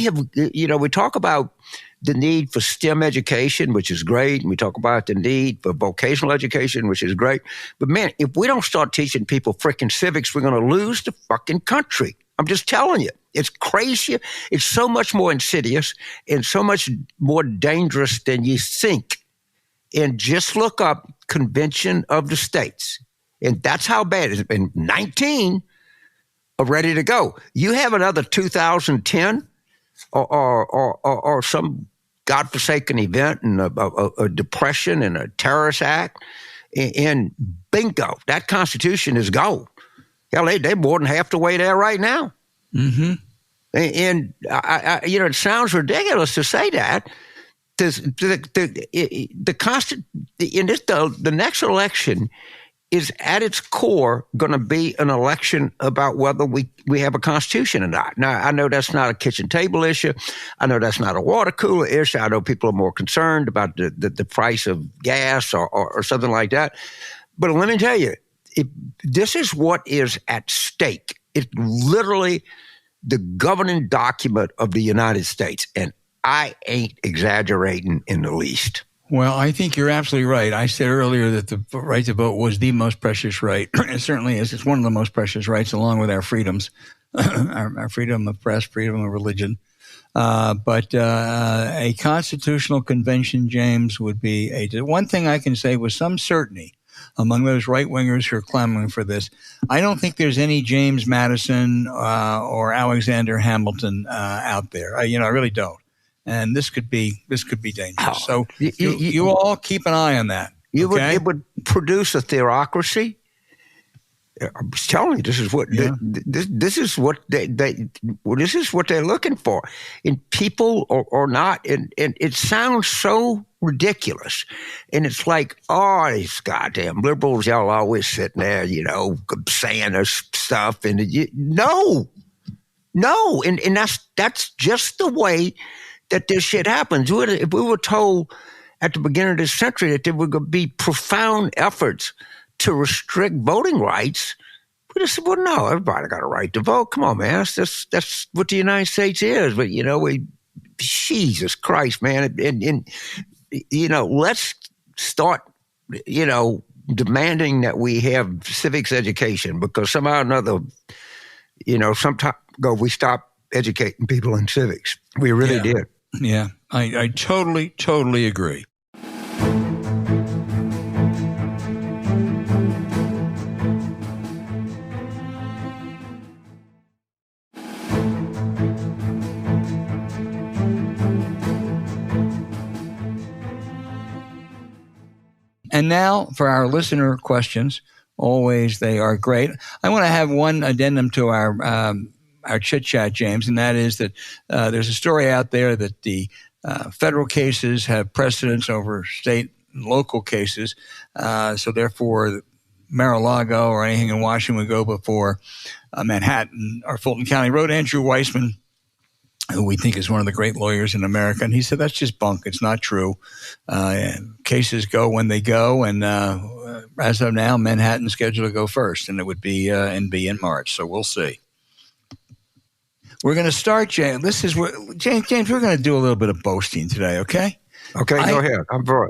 have, we talk about the need for STEM education, which is great. And we talk about the need for vocational education, which is great. But man, if we don't start teaching people freaking civics, we're going to lose the fucking country. I'm just telling you. It's crazy. It's so much more insidious and so much more dangerous than you think. and just look up Convention of the States. And that's how bad it has been. 19 are ready to go. You have another 2010 or some godforsaken event and a depression and a terrorist act, and bingo, that Constitution is gone. Hell, they're more than half the way there right now. Mm-hmm. And it sounds ridiculous to say that. The next election is at its core going to be an election about whether we have a constitution or not. Now, I know that's not a kitchen table issue. I know that's not a water cooler issue. I know people are more concerned about the price of gas or something like that. But let me tell you, this is what is at stake. It's literally the governing document of the United States. And I ain't exaggerating in the least. Well, I think you're absolutely right. I said earlier that the right to vote was the most precious right. It certainly is. It's one of the most precious rights, along with our freedoms, our freedom of press, freedom of religion. But a constitutional convention, James, would be one thing I can say with some certainty among those right-wingers who are clamoring for this. I don't think there's any James Madison or Alexander Hamilton out there. I really don't. And this could be dangerous. So you all keep an eye on that. It would produce a theocracy. I'm telling you, this is what this is what this is what they're looking for. And people or not, and it sounds so ridiculous. And it's like, oh, these goddamn liberals, y'all always sitting there, saying this stuff. And no. And that's just the way that this shit happens. If we were told at the beginning of this century that there would be profound efforts to restrict voting rights, we just said, well, no, everybody got a right to vote. Come on, man. That's what the United States is. But, Jesus Christ, man. And let's start, demanding that we have civics education, because somehow or another, some time ago, we stopped educating people in civics. We really did. Yeah, I totally agree. And now for our listener questions. Always they are great. I want to have one addendum to our chit-chat, James, and that is that there's a story out there that the federal cases have precedence over state and local cases. So therefore, Mar-a-Lago or anything in Washington would go before Manhattan or Fulton County. Wrote Andrew Weissman, who we think is one of the great lawyers in America, and he said that's just bunk. It's not true. Cases go when they go, and as of now, Manhattan's scheduled to go first, and it would be in March. So we'll see. We're going to start, James. James, we're going to do a little bit of boasting today, okay? Okay, go ahead. I'm for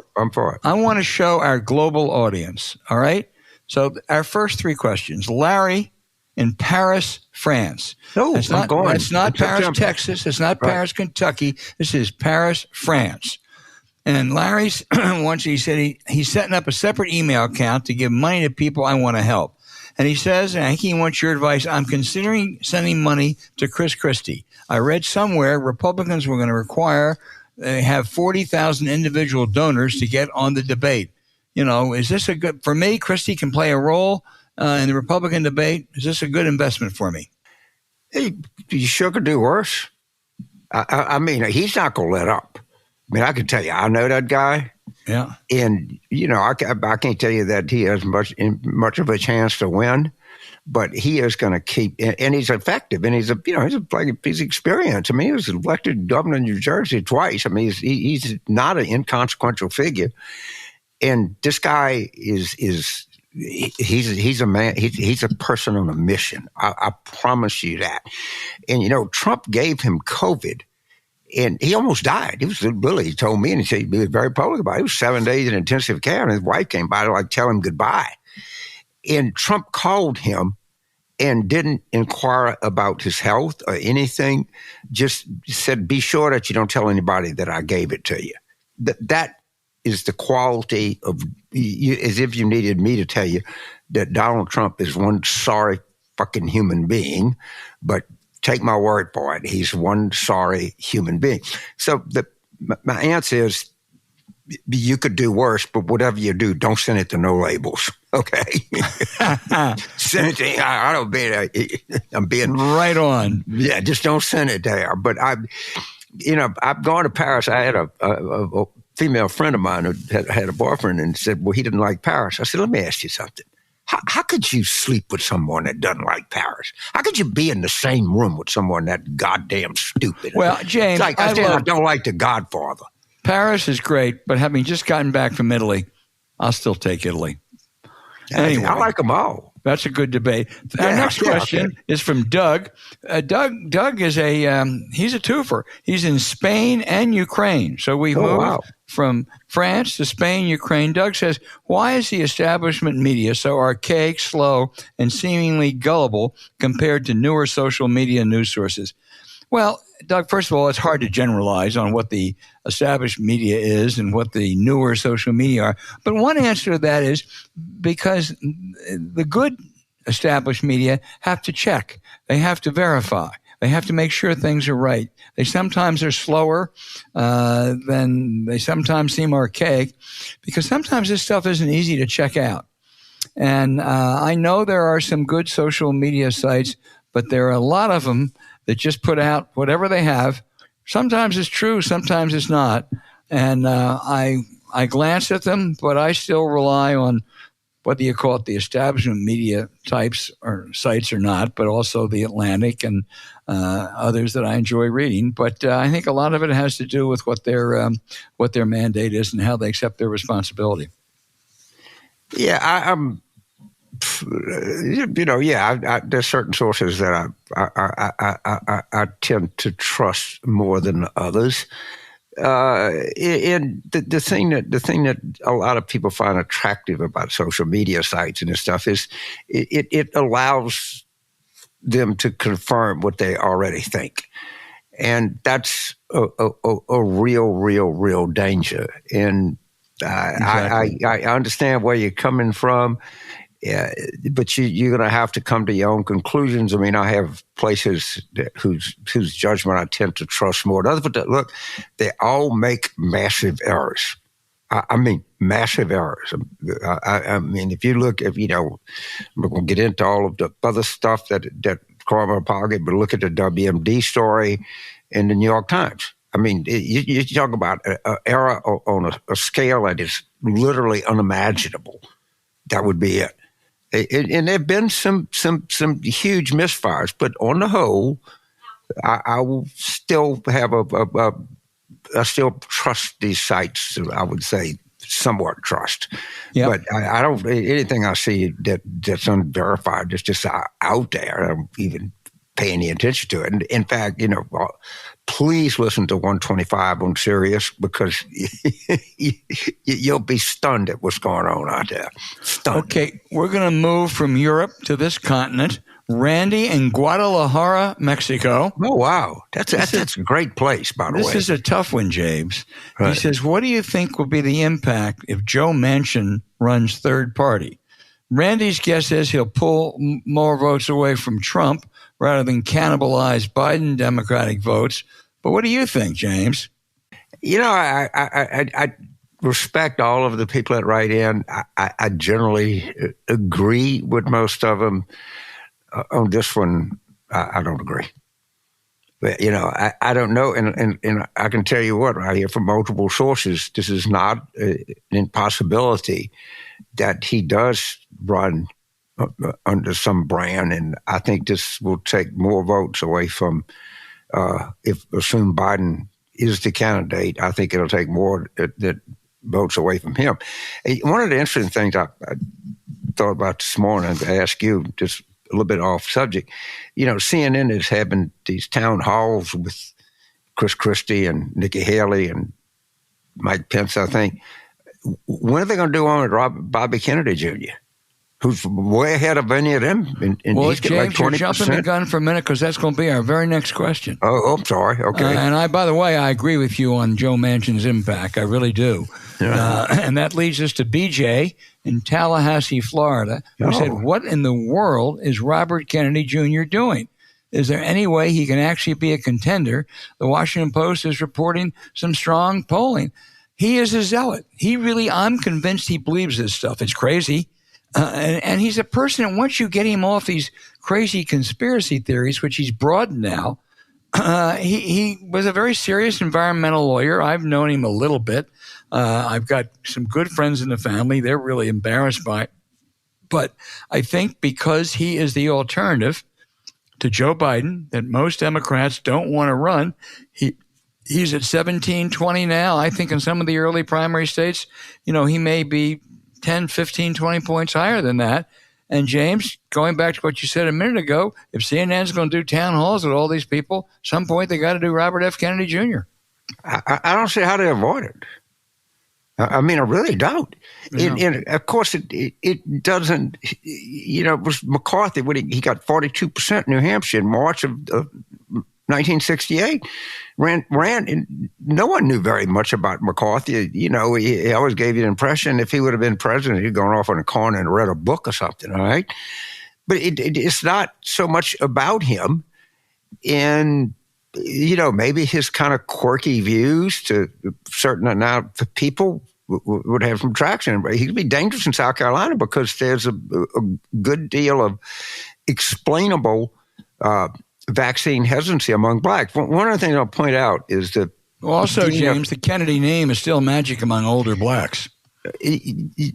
it. I want to show our global audience, all right? So our first three questions. Larry in Paris, France. No, it's not Paris, Texas. It's not Paris, Kentucky. This is Paris, France. And Larry's he said he's setting up a separate email account to give money to people I want to help. And he says, and I think he wants your advice, I'm considering sending money to Chris Christie. I read somewhere Republicans were going to require they have 40,000 individual donors to get on the debate. Is this for me, Christie can play a role in the Republican debate? Is this a good investment for me? Hey, you sure could do worse. I mean, he's not going to let up. I mean, I can tell you, I know that guy. Yeah. And, I can't tell you that he has much of a chance to win, but he is going to keep, and he's effective, and he's experienced. I mean, he was elected governor in New Jersey twice. I mean, he's not an inconsequential figure. And this guy he's a man, he's a person on a mission. I promise you that. And, Trump gave him COVID. And he almost died. He told me, and he was very public about it. He was 7 days in intensive care, and his wife came by to tell him goodbye. And Trump called him and didn't inquire about his health or anything. Just said, "Be sure that you don't tell anybody that I gave it to you." That is the quality of, as if you needed me to tell you that Donald Trump is one sorry fucking human being, but take my word for it, he's one sorry human being. So my answer is, you could do worse, but whatever you do, don't send it to no labels. Okay, send it to. I'm being right on. Yeah, just don't send it there. But I've gone to Paris. I had a female friend of mine who had a boyfriend and said, well, he didn't like Paris. I said, let me ask you something. How could you sleep with someone that doesn't like Paris? How could you be in the same room with someone that goddamn stupid? Well, James, it's like I don't like The Godfather. Paris is great, but having just gotten back from Italy, I'll still take Italy. Anyway, I like them all. That's a good debate. Our next question is from Doug. Doug is he's a twofer. He's in Spain and Ukraine. So we moved from France to Spain, Ukraine. Doug says, why is the establishment media so archaic, slow, and seemingly gullible compared to newer social media news sources? Well, Doug, first of all, it's hard to generalize on what the established media is and what the newer social media are. But one answer to that is because the good established media have to check. They have to verify. They have to make sure things are right. They sometimes are slower than they sometimes seem archaic because sometimes this stuff isn't easy to check out. And I know there are some good social media sites, but there are a lot of them that just put out whatever they have. Sometimes it's true, sometimes it's not. And I glance at them, but I still rely on whether you call it the establishment media types or sites or not, but also the Atlantic and others that I enjoy reading. But I think a lot of it has to do with what their mandate is and how they accept their responsibility. Yeah, there's certain sources that I tend to trust more than others. And the thing that a lot of people find attractive about social media sites and this stuff is it allows them to confirm what they already think, and that's a real danger. And exactly. I understand where you're coming from. Yeah, but you're going to have to come to your own conclusions. I mean, I have places whose judgment I tend to trust more than others. But look, they all make massive errors. I mean, massive errors. I mean, if you look, we're going to get into all of the other stuff that Carville pocket, but look at the WMD story in the New York Times. I mean, you talk about an error on a scale that is literally unimaginable. That would be it. And there have been some huge misfires, but on the whole, I will still have I still trust these sites. I would say somewhat trust, but I don't anything I see that's unverified. It's just out there. I don't even pay any attention to it. And in fact, please listen to 125 on Sirius because you'll be stunned at what's going on out there. Stunned. Okay, we're going to move from Europe to this continent. Randy in Guadalajara, Mexico. Oh, wow. That's a great place, by the way. This is a tough one, James. Right. He says, what do you think will be the impact if Joe Manchin runs third party? Randy's guess is he'll pull more votes away from Trump rather than cannibalize Biden Democratic votes. But what do you think, James? I respect all of the people that write in. I generally agree with most of them. On this one, I don't agree. But, I don't know. And I can tell you what, I hear from multiple sources, this is not an impossibility that he does run under some brand, and I think this will take more votes away from, if assume Biden is the candidate, I think it'll take more that votes away from him. One of the interesting things I thought about this morning, I ask you, just a little bit off subject, CNN is having these town halls with Chris Christie and Nikki Haley and Mike Pence, I think. When are they going to do one with Bobby Kennedy Jr.? who's way ahead of any of them. And Well, he's getting James, like 20%. you're jumping the gun for a minute because that's going to be our very next question. Oh, I'm sorry. Okay. And by the way, I agree with you on Joe Manchin's impact. I really do. Yeah. And that leads us to BJ in Tallahassee, Florida, who said, what in the world is Robert Kennedy Jr. doing? Is there any way he can actually be a contender? The Washington Post is reporting some strong polling. He is a zealot. I'm convinced he believes this stuff. It's crazy. And he's a person that once you get him off these crazy conspiracy theories, which he's broadened now, he was a very serious environmental lawyer. I've known him a little bit. I've got some good friends in the family. They're really embarrassed by it. But I think because he is the alternative to Joe Biden that most Democrats don't want to run, he's at 17-20 now. I think in some of the early primary states, he may be 10, 15, 20 points higher than that. And James, going back to what you said a minute ago, if CNN's going to do town halls with all these people, at some point they got to do Robert F. Kennedy Jr. I don't see how they avoid it. I mean, I really don't. Yeah. And of course, it doesn't. It was McCarthy when he got 42% in New Hampshire in March of 1968. Ran, and no one knew very much about McCarthy. He always gave you the impression if he would have been president, he'd gone off on a corner and read a book or something. All right, but it's not so much about him, and maybe his kind of quirky views to a certain amount of people would have some traction. He could be dangerous in South Carolina because there's a good deal of explainable vaccine hesitancy among blacks. One of the things I'll point out is that also, James, the Kennedy name is still magic among older blacks.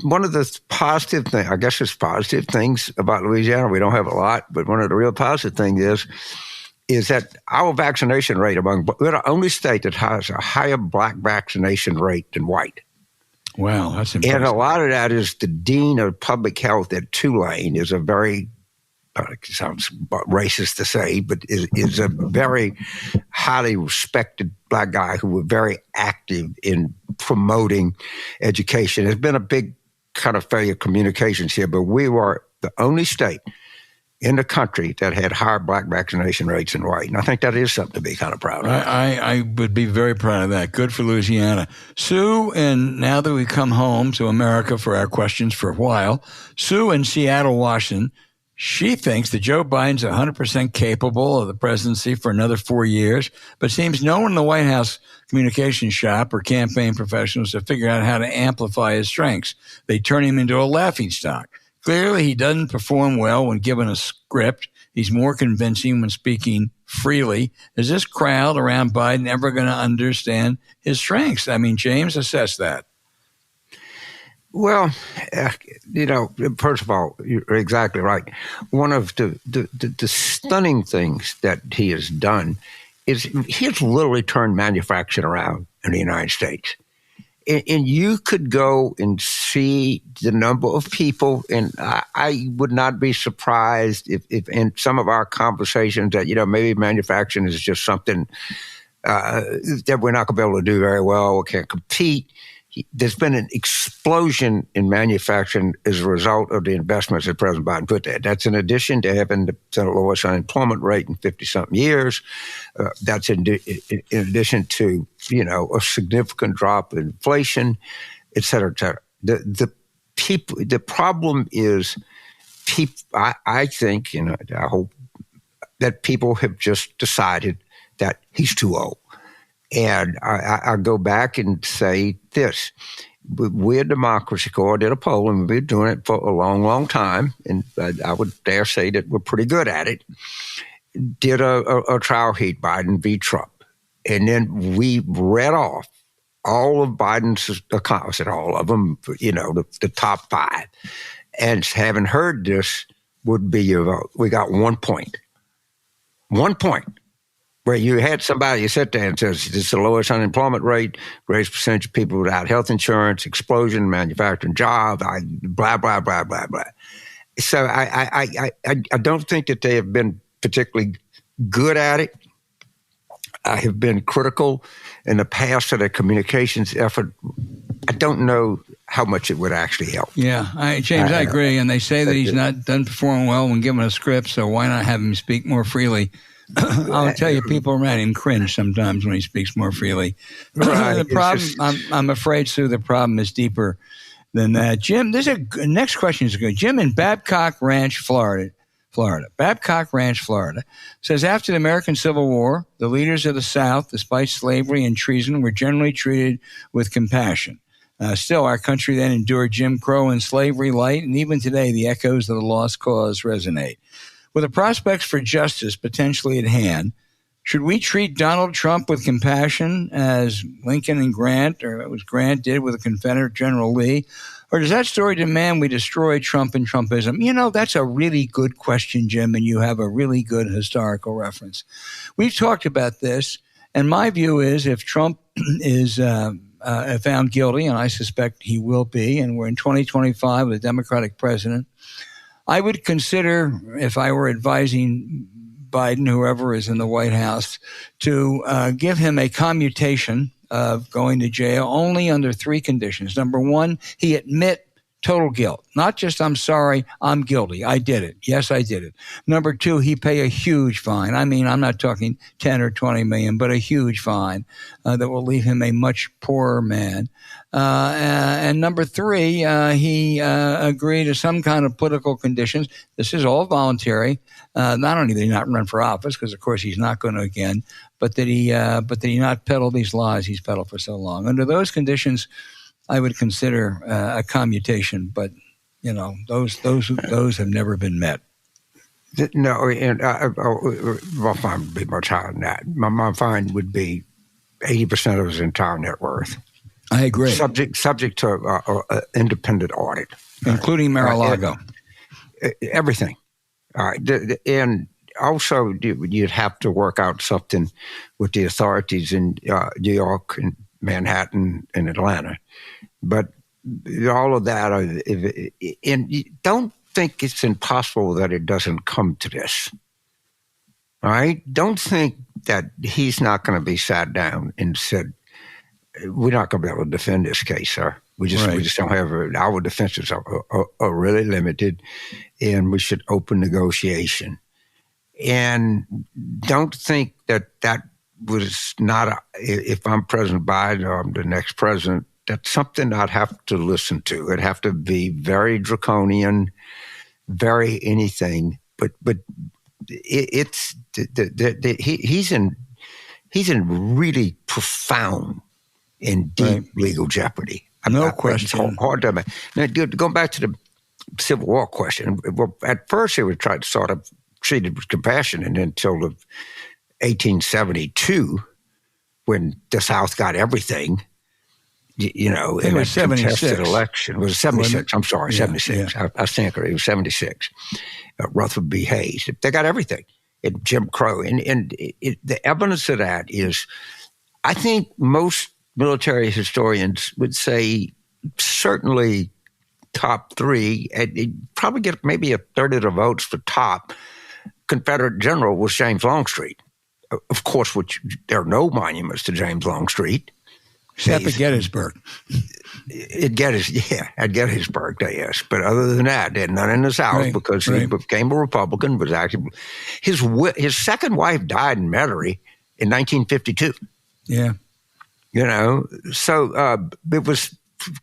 One of the positive things, I guess it's positive things about Louisiana, we don't have a lot, but one of the real positive things is that our vaccination rate we're the only state that has a higher black vaccination rate than white. Wow, that's impressive. And a lot of that is the dean of public health at Tulane is a very, it sounds racist to say, but is a very highly respected black guy who was very active in promoting education. There's been a big kind of failure of communications here, but we were the only state in the country that had higher black vaccination rates than white. And I think that is something to be kind of proud of. I would be very proud of that. Good for Louisiana. Sue, and now that we come home to America for our questions for a while, Sue in Seattle, Washington, she thinks that Joe Biden's 100% capable of the presidency for another 4 years, but seems no one in the White House communications shop or campaign professionals to figure out how to amplify his strengths. They turn him into a laughingstock. Clearly, he doesn't perform well when given a script. He's more convincing when speaking freely. Is this crowd around Biden ever going to understand his strengths? I mean, James, assess that. Well, first of all, you're exactly right. One of the stunning things that he has done is he has literally turned manufacturing around in the United States. And you could go and see the number of people, and I would not be surprised if in some of our conversations that, maybe manufacturing is just something that we're not going to be able to do very well, we can't compete. There's been an explosion in manufacturing as a result of the investments that President Biden put there. That's in addition to having the lowest unemployment rate in 50-something years. That's in addition to, a significant drop in inflation, et cetera, et cetera. The problem is I think, I hope that people have just decided that he's too old. And I go back and say this. We're a democracy corps, did a poll, and we've been doing it for a long, long time. And I would dare say that we're pretty good at it. Did a trial heat, Biden v. Trump. And then we read off all of Biden's accomplishments, all of them, the top 5. And having heard this would be your vote. We got 1 point. 1 point. Where you had somebody, you sit there and says, this is the lowest unemployment rate, greatest percentage of people without health insurance, explosion in manufacturing jobs, blah, blah, blah, blah, blah. So I don't think that they have been particularly good at it. I have been critical in the past of their communications effort. I don't know how much it would actually help. Yeah, James, I agree. And they say that he's not done performing well when given a script, so why not have him speak more freely? I'll tell you, people around him cringe sometimes when he speaks more freely. Right. The problem, I'm afraid, Sue, the problem is deeper than that. Jim, next question is good. Jim in Babcock Ranch, Florida. Babcock Ranch, Florida, says after the American Civil War, the leaders of the South, despite slavery and treason, were generally treated with compassion. Still, our country then endured Jim Crow and slavery light, and even today, the echoes of the lost cause resonate. With the prospects for justice potentially at hand, should we treat Donald Trump with compassion as Lincoln and Grant, or it was Grant, did with the Confederate General Lee? Or does that story demand we destroy Trump and Trumpism? You know, that's a really good question, Jim, and you have a really good historical reference. We've talked about this, and my view is if Trump is found guilty, and I suspect he will be, and we're in 2025 with a Democratic president, I would consider, if I were advising Biden, whoever is in the White House, to give him a commutation of going to jail only under three conditions. Number one, he admit total guilt. Not just, I'm sorry, I'm guilty. I did it. Yes, I did it. Number two, he pay a huge fine. I mean, I'm not talking 10 or 20 million, but a huge fine that will leave him a much poorer man. And number three, he agreed to some kind of political conditions. This is all voluntary. Not only did he not run for office, because of course he's not going to again, but that he not peddle these lies he's peddled for so long. Under those conditions, I would consider a commutation, but you know those have never been met. No, and my fine would be much higher than that. My fine would be 80% of his entire net worth. I agree. Subject to independent audit, including Mar-a-Lago. Everything. All right, and also you'd have to work out something with the authorities in New York and Manhattan and Atlanta. But all of that, and you don't think it's impossible that it doesn't come to this. All right? Don't think that he's not going to be sat down and said, we're not going to be able to defend this case, sir. We just don't have our defenses are really limited, and we should open negotiation. And don't think that was not if I'm President Biden or I'm the next president, that's something I'd have to listen to. It'd have to be very draconian, very anything. But it's he's in really profound and deep legal jeopardy. No question. It's hard to now, going back to the Civil War question. Well, at first, they would try to sort of treat it with compassion, and until 1872, when the South got everything, you know, in a contested election. It was 76. I'm sorry, 76. Yeah. I stand corrected. It was 76. Rutherford B. Hayes. They got everything. Jim Crow. And the evidence of that is, I think most military historians would say certainly top three, and probably get maybe a third of the votes for top Confederate general was James Longstreet. Of course, there are no monuments to James Longstreet. Except at Gettysburg. At Gettysburg, yes. But other than that, there's none in the South because he became a Republican. Was actually his second wife died in Metairie in 1952. Yeah. You know, so it was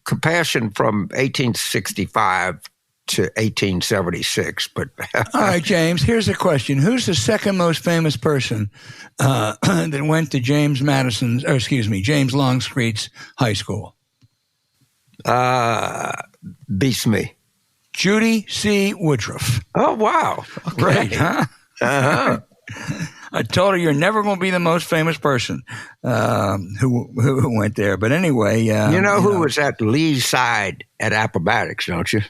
compassion from 1865 to 1876. But all right, James, here's a question. Who's the second most famous person that went to James Longstreet's high school? Beats me. Judy C. Woodruff. Oh, wow. Okay. Great, huh? Uh-huh. I told her you're never going to be the most famous person who went there. But anyway. You know who was at Lee's side at Appomattox, don't you?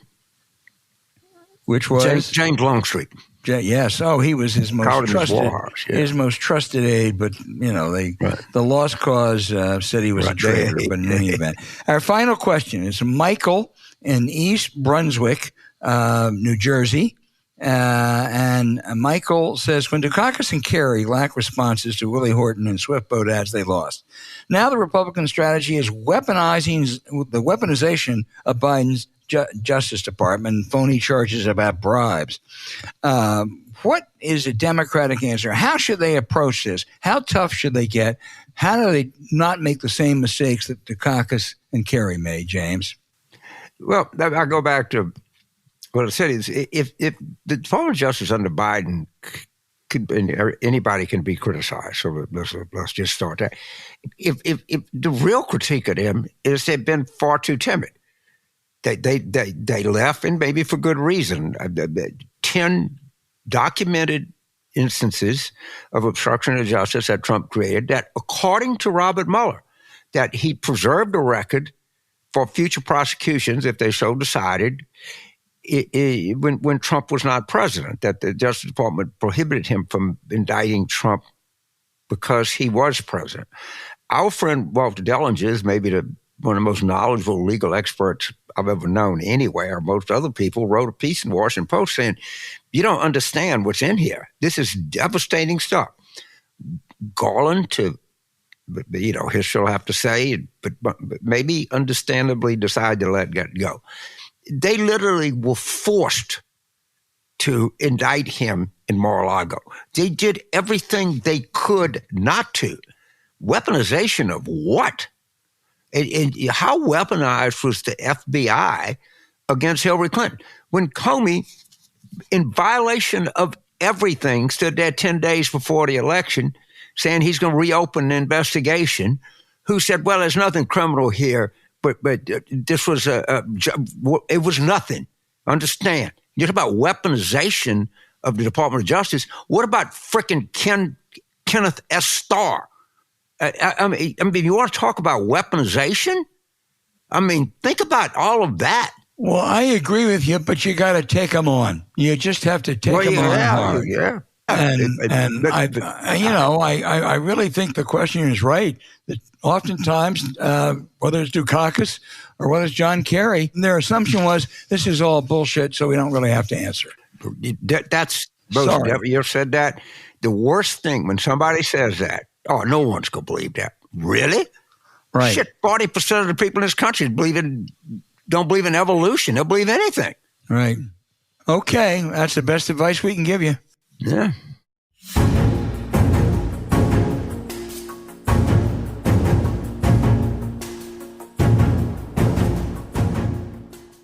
Which was? James Longstreet. Yes. Oh, he was his most trusted, his most trusted aide. But, you know, the Lost Cause said he was a traitor. But in any event. Our final question is Michael in East Brunswick, New Jersey. And Michael says, when Dukakis and Kerry lack responses to Willie Horton and Swiftboat ads, they lost. Now the Republican strategy is weaponizing the weaponization of Biden's Justice Department and phony charges about bribes. What is the Democratic answer? How should they approach this? How tough should they get? How do they not make the same mistakes that Dukakis and Kerry made, James? Well, I'll go back to what I said is if the Department of Justice under Biden anybody can be criticized, so let's just start that. If the real critique of them is they've been far too timid. They left, and maybe for good reason. 10 documented instances of obstruction of justice that Trump created that, according to Robert Mueller, that he preserved a record for future prosecutions if they so decided when Trump was not president, that the Justice Department prohibited him from indicting Trump because he was president. Our friend Walter Dellinger is maybe one of the most knowledgeable legal experts I've ever known anywhere. Most other people wrote a piece in the Washington Post saying, you don't understand what's in here. This is devastating stuff. Garland he'll have to say, but maybe understandably decide to let that go. They literally were forced to indict him in Mar-a-Lago. They did everything they could not to. Weaponization of what? And how weaponized was the FBI against Hillary Clinton? When Comey, in violation of everything, stood there 10 days before the election saying he's going to reopen an investigation, who said, well, there's nothing criminal here, but this was it was nothing. Understand? You talk about weaponization of the Department of Justice. What about frickin' Kenneth S. Starr? I mean, you want to talk about weaponization? I mean, think about all of that. Well, I agree with you, but you got to take them on. You just have to take them on hard. Yeah. And I really think the question is right. That oftentimes, whether it's Dukakis or whether it's John Kerry, their assumption was this is all bullshit, so we don't really have to answer. That's you said that. The worst thing when somebody says that, oh, no one's going to believe that. Really? Right. Shit, 40% of the people in this country don't believe in evolution. They'll believe anything. Right. Okay. That's the best advice we can give you. Yeah.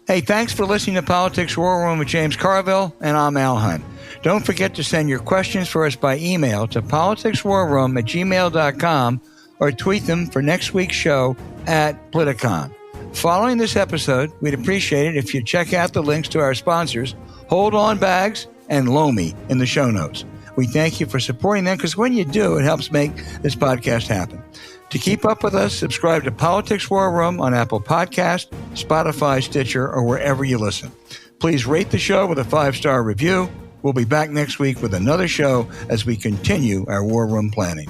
Hey, thanks for listening to Politics War Room with James Carville, and I'm Al Hunt. Don't forget to send your questions for us by email to politicswarroom@gmail.com or tweet them for next week's show at Politicon. Following this episode, we'd appreciate it if you check out the links to our sponsors, Hold On Bags and Lomi, in the show notes. We thank you for supporting them because when you do, it helps make this podcast happen. To keep up with us, subscribe to Politics War Room on Apple Podcasts, Spotify, Stitcher, or wherever you listen. Please rate the show with a 5-star review. We'll be back next week with another show as we continue our War Room planning.